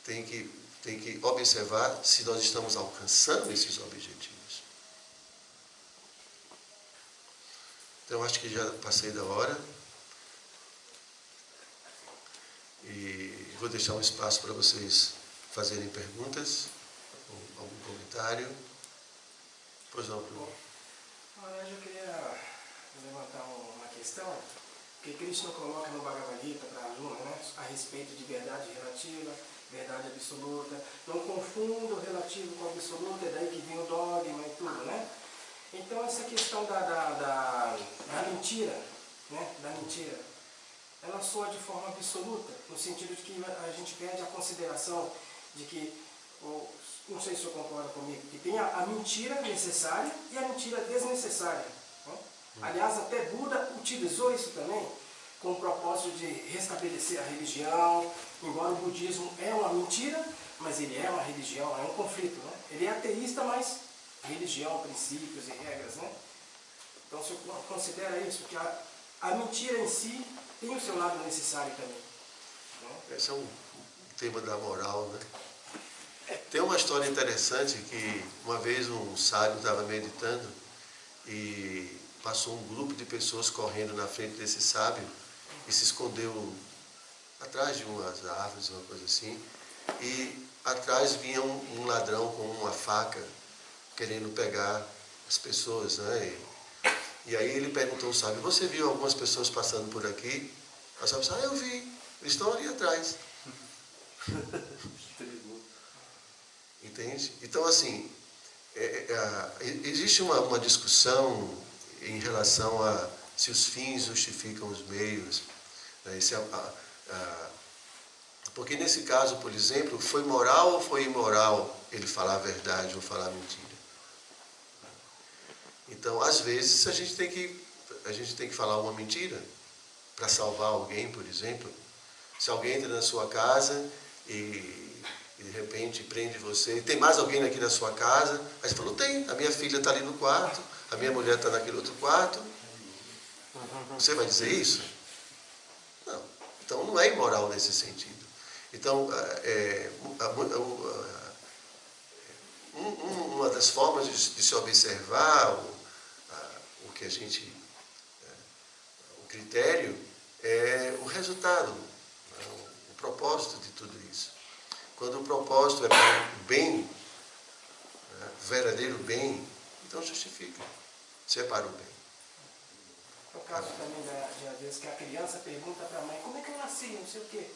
tem que tem que observar se nós estamos alcançando esses objetivos. Então, acho que já passei da hora. E vou deixar um espaço para vocês fazerem perguntas, ou algum comentário. Pois não, Bruno? Maharaj, eu queria levantar uma questão que Krishna coloca no Bhagavad Gita para Arjuna, né, a respeito de verdade relativa, verdade absoluta. Não confunda o relativo com o absoluto, é daí que vem o dogma e tudo, né? Então, essa questão da mentira, né, da mentira, ela soa de forma absoluta, no sentido de que a gente perde a consideração de que, não sei se o senhor concorda comigo, que tem a mentira necessária e a mentira desnecessária. Né? Aliás, até Buda utilizou isso também com o propósito de restabelecer a religião, embora o budismo é uma mentira, mas ele é uma religião, é um conflito. Né? Ele é ateísta, mas religião, princípios e regras. Né? Então, o senhor considera isso, que a mentira em si tem o seu lado necessário também. Né? Esse é um tema da moral, né? Tem uma história interessante que uma vez um sábio estava meditando e passou um grupo de pessoas correndo na frente desse sábio e se escondeu atrás de umas árvores, uma coisa assim, e atrás vinha um ladrão com uma faca querendo pegar as pessoas, né? E aí ele perguntou ao sábio: você viu algumas pessoas passando por aqui? O sábio disse: eu vi, eles estão ali atrás. Entende? Então, assim, existe uma discussão em relação a se os fins justificam os meios. Né? Porque nesse caso, por exemplo, foi moral ou foi imoral ele falar a verdade ou falar a mentira? Então, às vezes, a gente tem que falar uma mentira para salvar alguém, por exemplo. Se alguém entra na sua casa e de repente prende você, tem mais alguém aqui na sua casa? Aí você falou: tem, a minha filha está ali no quarto, a minha mulher está naquele outro quarto. Você vai dizer isso? Não. Então, não é imoral nesse sentido. Então, uma das formas de se observar o que a gente... o critério é o resultado, o propósito de tudo isso. Quando o propósito é para o bem, verdadeiro bem, então justifica. Se é para o bem. No caso também, de às vezes, que a criança pergunta para a mãe: como é que eu nasci, não sei o quê.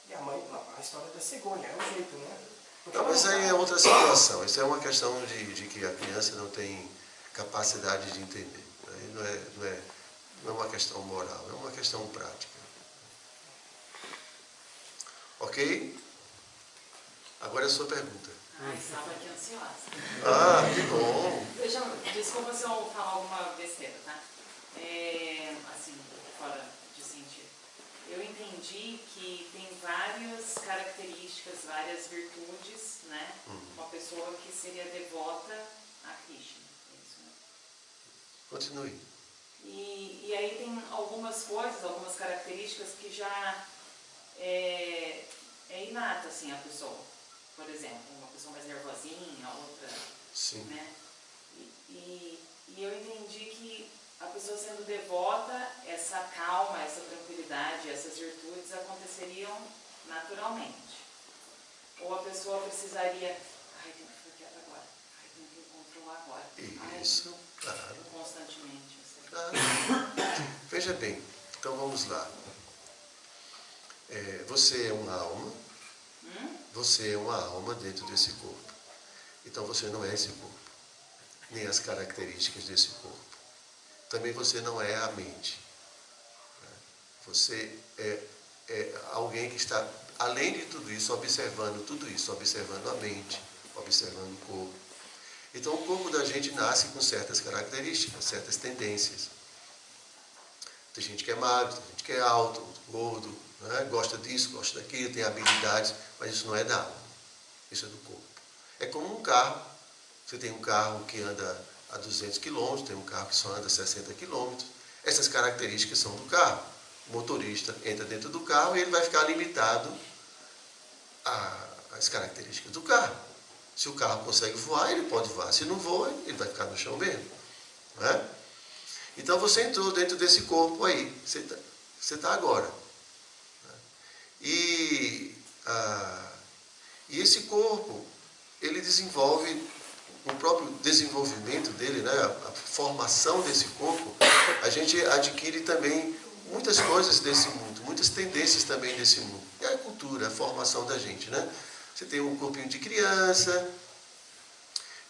E a mãe: não, a história da cegonha, é o jeito, né? Porque não, mas aí é outra situação. Isso é uma questão de que a criança não tem capacidade de entender. Não é uma questão moral, é uma questão prática. Ok? Agora é a sua pergunta. Estava aqui ansiosa. Que bom. Desculpa se eu falar alguma besteira, tá? Assim, fora de sentido. Eu entendi que tem várias características, várias virtudes, né? Uma pessoa que seria devota a Krishna. É isso, né? Continue. E aí tem algumas coisas, algumas características que já é inata, assim, a pessoa. Por exemplo, uma pessoa mais nervosinha, a outra... Sim. Né? E eu entendi que a pessoa sendo devota, essa calma, essa tranquilidade, essas virtudes aconteceriam naturalmente. Ou a pessoa precisaria... Ai, tem que ficar quieta agora. Ai, tem que controlar agora. Isso, Ai, claro. constantemente. Claro. Veja bem, então vamos lá. Você é uma alma. Você é uma alma dentro desse corpo. Então você não é esse corpo, nem as características desse corpo. Também você não é a mente. Você é alguém que está, além de tudo isso, observando a mente, observando o corpo. Então o corpo da gente nasce com certas características, certas tendências. Tem gente que é magro, tem gente que é alto, gordo, né? Gosta disso, gosta daquilo, tem habilidades, mas isso não é da alma, isso é do corpo. É como um carro. Você tem um carro que anda a 200 km, tem um carro que só anda a 60 km. Essas características são do carro. O motorista entra dentro do carro e ele vai ficar limitado a as características do carro. Se o carro consegue voar, ele pode voar. Se não voa, ele vai ficar no chão mesmo. Não é? Então você entrou dentro desse corpo aí, você está agora. E esse corpo, ele desenvolve, o próprio desenvolvimento dele, né, a formação desse corpo, a gente adquire também muitas coisas desse mundo, muitas tendências também desse mundo. É a cultura, a formação da gente, né? Você tem um corpinho de criança,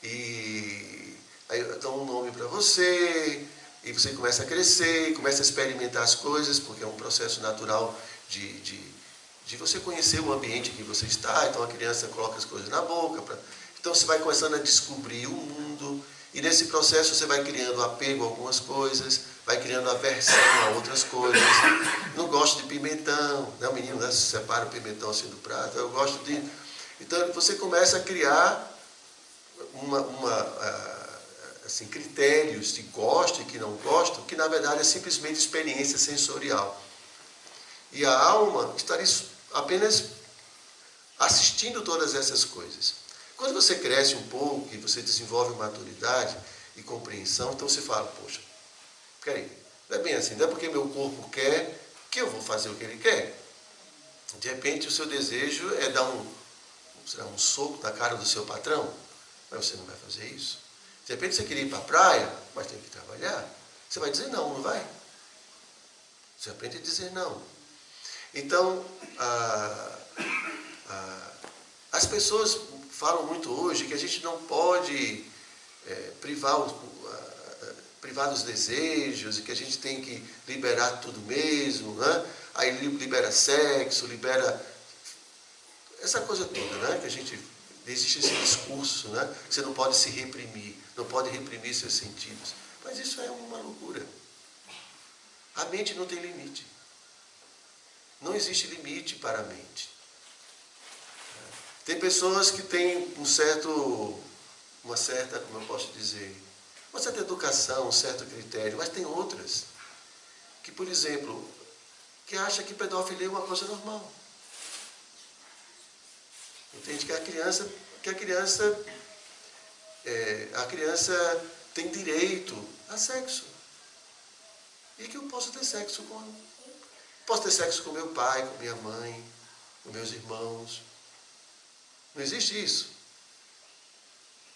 e aí dão um nome para você, e você começa a crescer, começa a experimentar as coisas, porque é um processo natural de você conhecer o ambiente que você está. Então a criança coloca as coisas na boca. Então você vai começando a descobrir o mundo, e nesse processo você vai criando apego a algumas coisas, vai criando aversão a outras coisas. Não gosto de pimentão, né? O menino, né, separa o pimentão assim do prato, eu gosto de... Então você começa a criar assim, critérios de gosto e que não gosto, que na verdade é simplesmente experiência sensorial. E a alma está apenas assistindo todas essas coisas. Quando você cresce um pouco e você desenvolve maturidade e compreensão, então você fala, poxa, peraí, não é bem assim, não é porque meu corpo quer que eu vou fazer o que ele quer. De repente o seu desejo é dar um soco na cara do seu patrão, mas você não vai fazer isso. De repente você queria ir para a praia, mas tem que trabalhar. Você vai dizer não, não vai? Você aprende a dizer não. Então, as pessoas falam muito hoje que a gente não pode privar dos desejos, e que a gente tem que liberar tudo mesmo, né? Aí libera sexo, libera essa coisa toda, né? Que a gente... Existe esse discurso, né? Que você não pode se reprimir, não pode reprimir seus sentidos. Mas isso é uma loucura. A mente não tem limite. Não existe limite para a mente. Tem pessoas que têm uma certa, como eu posso dizer, uma certa educação, um certo critério, mas tem outras que, por exemplo, que acham que pedofilia é uma coisa normal. Entende? Que a criança tem direito a sexo. E que eu posso ter sexo com meu pai, com minha mãe, com meus irmãos. Não existe isso.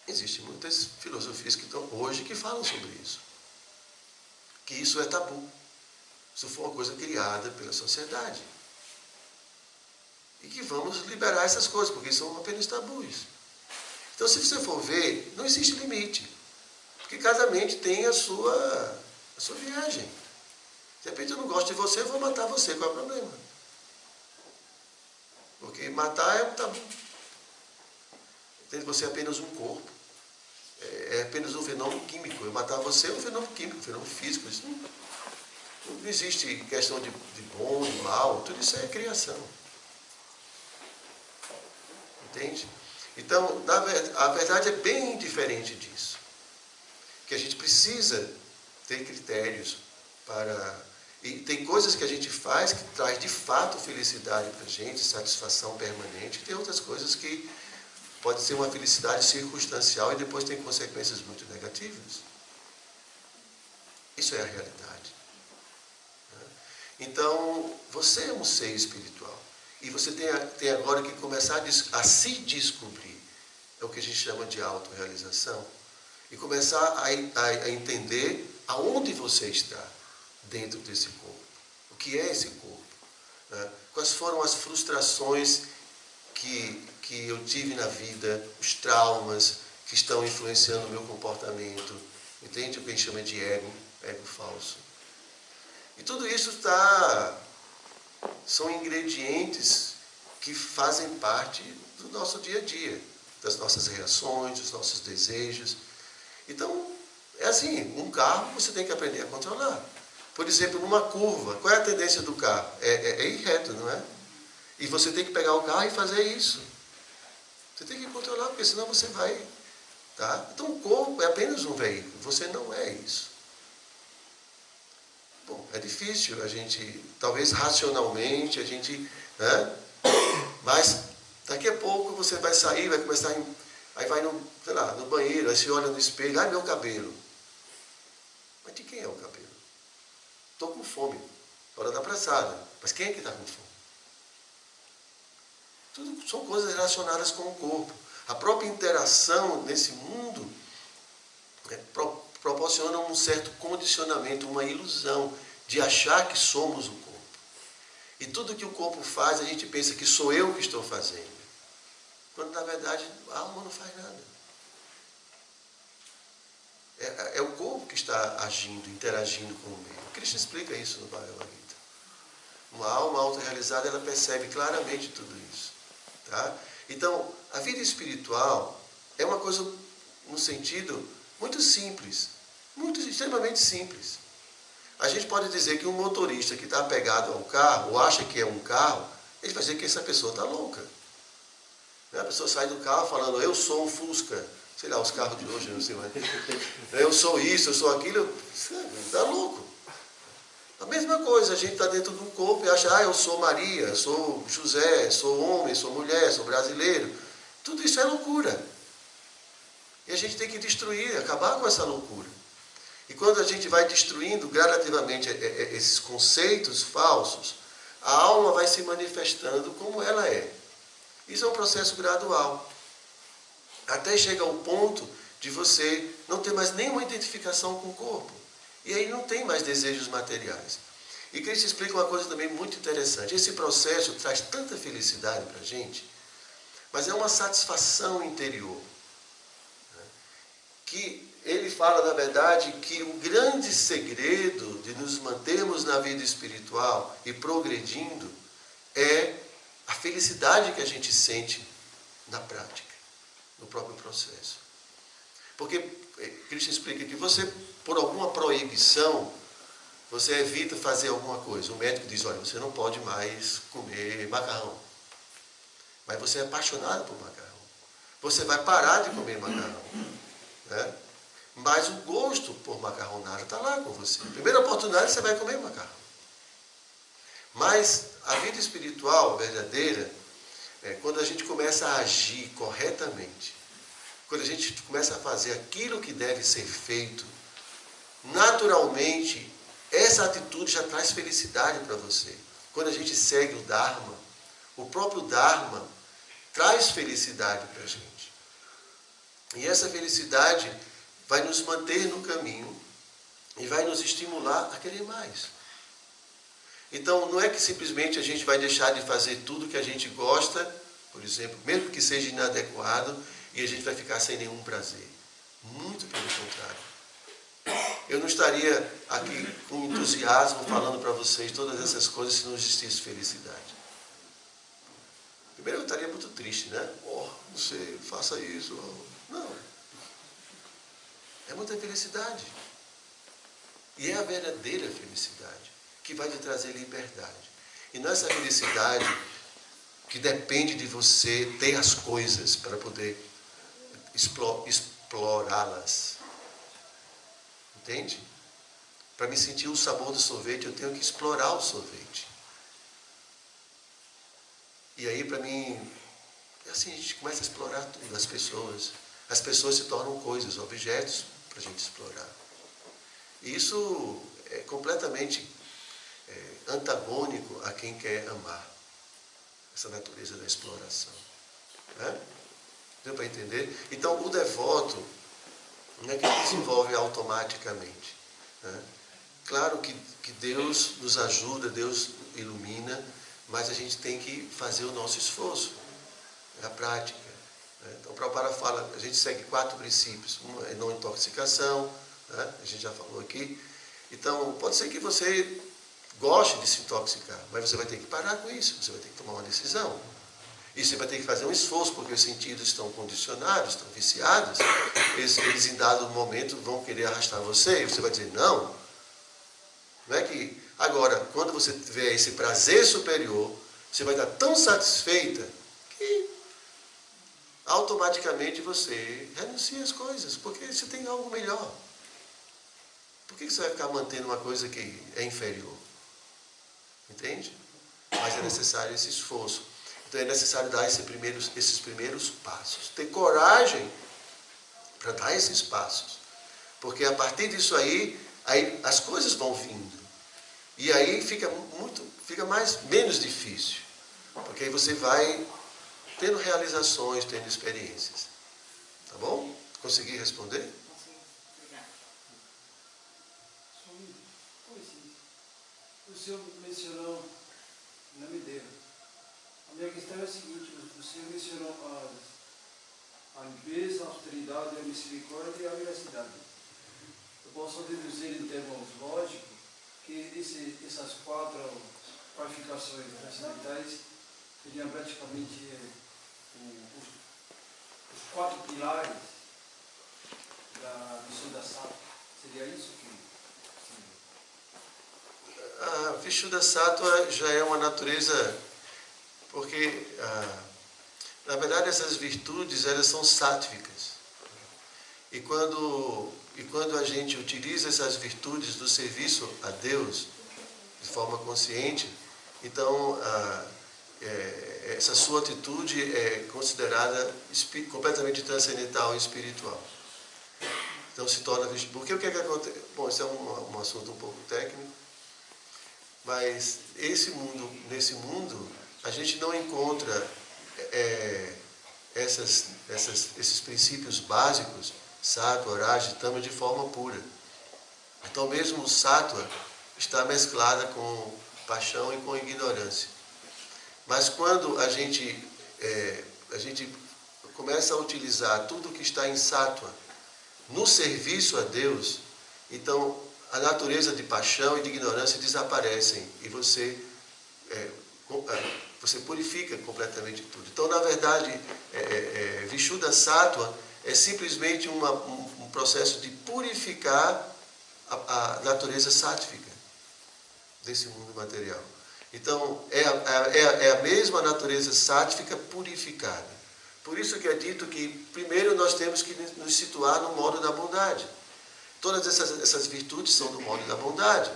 Existem muitas filosofias que estão hoje que falam sobre isso. Que isso é tabu. Isso foi uma coisa criada pela sociedade. E que vamos liberar essas coisas, porque são apenas tabus. Então, se você for ver, não existe limite. Porque cada mente tem a sua viagem. De repente eu não gosto de você, eu vou matar você. Qual é o problema? Porque matar é um tabu. Você é apenas um corpo. É apenas um fenômeno químico. Eu matar você é um fenômeno químico, um fenômeno físico. Isso não existe questão de bom, de mal. Tudo isso é criação. Entende? Então, a verdade é bem diferente disso. Que a gente precisa ter critérios para... E tem coisas que a gente faz que traz de fato felicidade para a gente, satisfação permanente. E tem outras coisas que pode ser uma felicidade circunstancial e depois tem consequências muito negativas. Isso é a realidade. Então, você é um ser espiritual. E você tem agora que começar a se descobrir. É o que a gente chama de autorrealização. E começar a entender aonde você está dentro desse corpo. O que é esse corpo? Né? Quais foram as frustrações que eu tive na vida, os traumas que estão influenciando o meu comportamento. Entende o que a gente chama de ego falso. E tudo isso são ingredientes que fazem parte do nosso dia a dia, das nossas reações, dos nossos desejos. Então, é assim, um carro você tem que aprender a controlar. Por exemplo, numa curva, qual é a tendência do carro? É ir reto, não é? E você tem que pegar o carro e fazer isso. Você tem que controlar, porque senão você vai... Tá? Então, o corpo é apenas um veículo, você não é isso. Bom, é difícil a gente, talvez racionalmente, a gente... Né? Mas Daqui a pouco você vai sair, vai começar, aí vai no, sei lá, no banheiro, aí se olha no espelho, ai meu cabelo. Mas de quem é o cabelo? Estou com fome, hora da praçada. Mas quem é que está com fome? Tudo são coisas relacionadas com o corpo. A própria interação nesse mundo proporciona um certo condicionamento, uma ilusão de achar que somos o corpo. E tudo que o corpo faz, a gente pensa que sou eu que estou fazendo. Quando, na verdade, a alma não faz nada. É o corpo que está agindo, interagindo com o meio. Cristo explica isso no Bhagavad Gita. Uma alma autorrealizada, ela percebe claramente tudo isso. Tá? Então, a vida espiritual é uma coisa, no sentido muito simples, extremamente simples. A gente pode dizer que um motorista que está apegado ao carro, ou acha que é um carro, ele vai dizer que essa pessoa está louca. A pessoa sai do carro falando, eu sou um Fusca, sei lá, os carros de hoje, não sei mais. Eu sou isso, eu sou aquilo, está louco. A mesma coisa, a gente está dentro de um corpo e acha, eu sou Maria, sou José, sou homem, sou mulher, sou brasileiro. Tudo isso é loucura. E a gente tem que destruir, acabar com essa loucura. E quando a gente vai destruindo gradativamente esses conceitos falsos, a alma vai se manifestando como ela é. Isso é um processo gradual. Até chega ao ponto de você não ter mais nenhuma identificação com o corpo. E aí não tem mais desejos materiais. E Cristo explica uma coisa também muito interessante. Esse processo traz tanta felicidade para a gente, mas é uma satisfação interior. Que ele fala, na verdade, que o grande segredo de nos mantermos na vida espiritual e progredindo é a felicidade que a gente sente na prática, no próprio processo. Porque Cristo explica que você, por alguma proibição, você evita fazer alguma coisa. O médico diz, olha, você não pode mais comer macarrão. Mas você é apaixonado por macarrão. Você vai parar de comer macarrão. Né? Mas o gosto por macarronada está lá com você. Na primeira oportunidade você vai comer macarrão. Mas a vida espiritual verdadeira, quando a gente começa a agir corretamente, quando a gente começa a fazer aquilo que deve ser feito, naturalmente, essa atitude já traz felicidade para você. Quando a gente segue o Dharma, o próprio Dharma traz felicidade para a gente. E essa felicidade vai nos manter no caminho e vai nos estimular a querer mais. Então, não é que simplesmente a gente vai deixar de fazer tudo que a gente gosta, por exemplo, mesmo que seja inadequado, e a gente vai ficar sem nenhum prazer. Muito pelo contrário. Eu não estaria aqui com entusiasmo falando para vocês todas essas coisas se não existisse felicidade. Primeiro eu estaria muito triste, né? Não sei, faça isso. Não. É muita felicidade. E é a verdadeira felicidade que vai te trazer liberdade. E não é essa felicidade que depende de você ter as coisas para poder explorá-las. Entende? Para me sentir o sabor do sorvete, eu tenho que explorar o sorvete. E aí, para mim, assim, a gente começa a explorar tudo, as pessoas. As pessoas se tornam coisas, objetos para a gente explorar. E isso é completamente antagônico a quem quer amar. Essa natureza da exploração. Né? Deu para entender? Então, o devoto não é que ele desenvolve automaticamente. Né? Claro que Deus nos ajuda, Deus ilumina, mas a gente tem que fazer o nosso esforço, a prática. Né? Então, o Prabhupada fala, a gente segue 4 princípios. Um é não intoxicação, né? A gente já falou aqui. Então, pode ser que você goste de se intoxicar, mas você vai ter que parar com isso, você vai ter que tomar uma decisão. E você vai ter que fazer um esforço, porque os sentidos estão condicionados, estão viciados. Eles em dado momento vão querer arrastar você, e você vai dizer, não. Não é que... Agora, quando você tiver esse prazer superior, você vai estar tão satisfeita que automaticamente você renuncia às coisas, porque você tem algo melhor. Por que você vai ficar mantendo uma coisa que é inferior? Entende? Mas é necessário esse esforço. Então é necessário dar esses primeiros passos. Ter coragem para dar esses passos. Porque a partir disso aí as coisas vão vindo. E aí fica menos difícil. Porque aí você vai tendo realizações, tendo experiências. Tá bom? Consegui responder? O senhor mencionou na Mideira. A minha questão é a seguinte: o senhor mencionou a limpeza, a austeridade, a misericórdia e a veracidade. Eu posso deduzir em termos lógicos que essas 4 qualificações transcendentais seriam praticamente os 4 pilares da Vishuddha-sattva. Seria isso que... A Vishuddha-sattva já é uma natureza, porque, na verdade, essas virtudes, elas são sáttvicas. E quando a gente utiliza essas virtudes do serviço a Deus, de forma consciente, então, essa sua atitude é considerada completamente transcendental e espiritual. Então, se torna... Porque o que é que acontece? Bom, isso é um assunto um pouco técnico. Mas nesse mundo, a gente não encontra esses princípios básicos, sattva, raja, tama, de forma pura. Então mesmo o sattva está mesclada com paixão e com ignorância. Mas quando a gente começa a utilizar tudo que está em sattva no serviço a Deus, então a natureza de paixão e de ignorância desaparecem e você purifica completamente tudo. Então, na verdade, Vishuddha-sattva é simplesmente um processo de purificar a natureza sátvica desse mundo material. Então, é a mesma natureza sátvica purificada. Por isso que é dito que primeiro nós temos que nos situar no modo da bondade. Todas essas virtudes são do modo da bondade.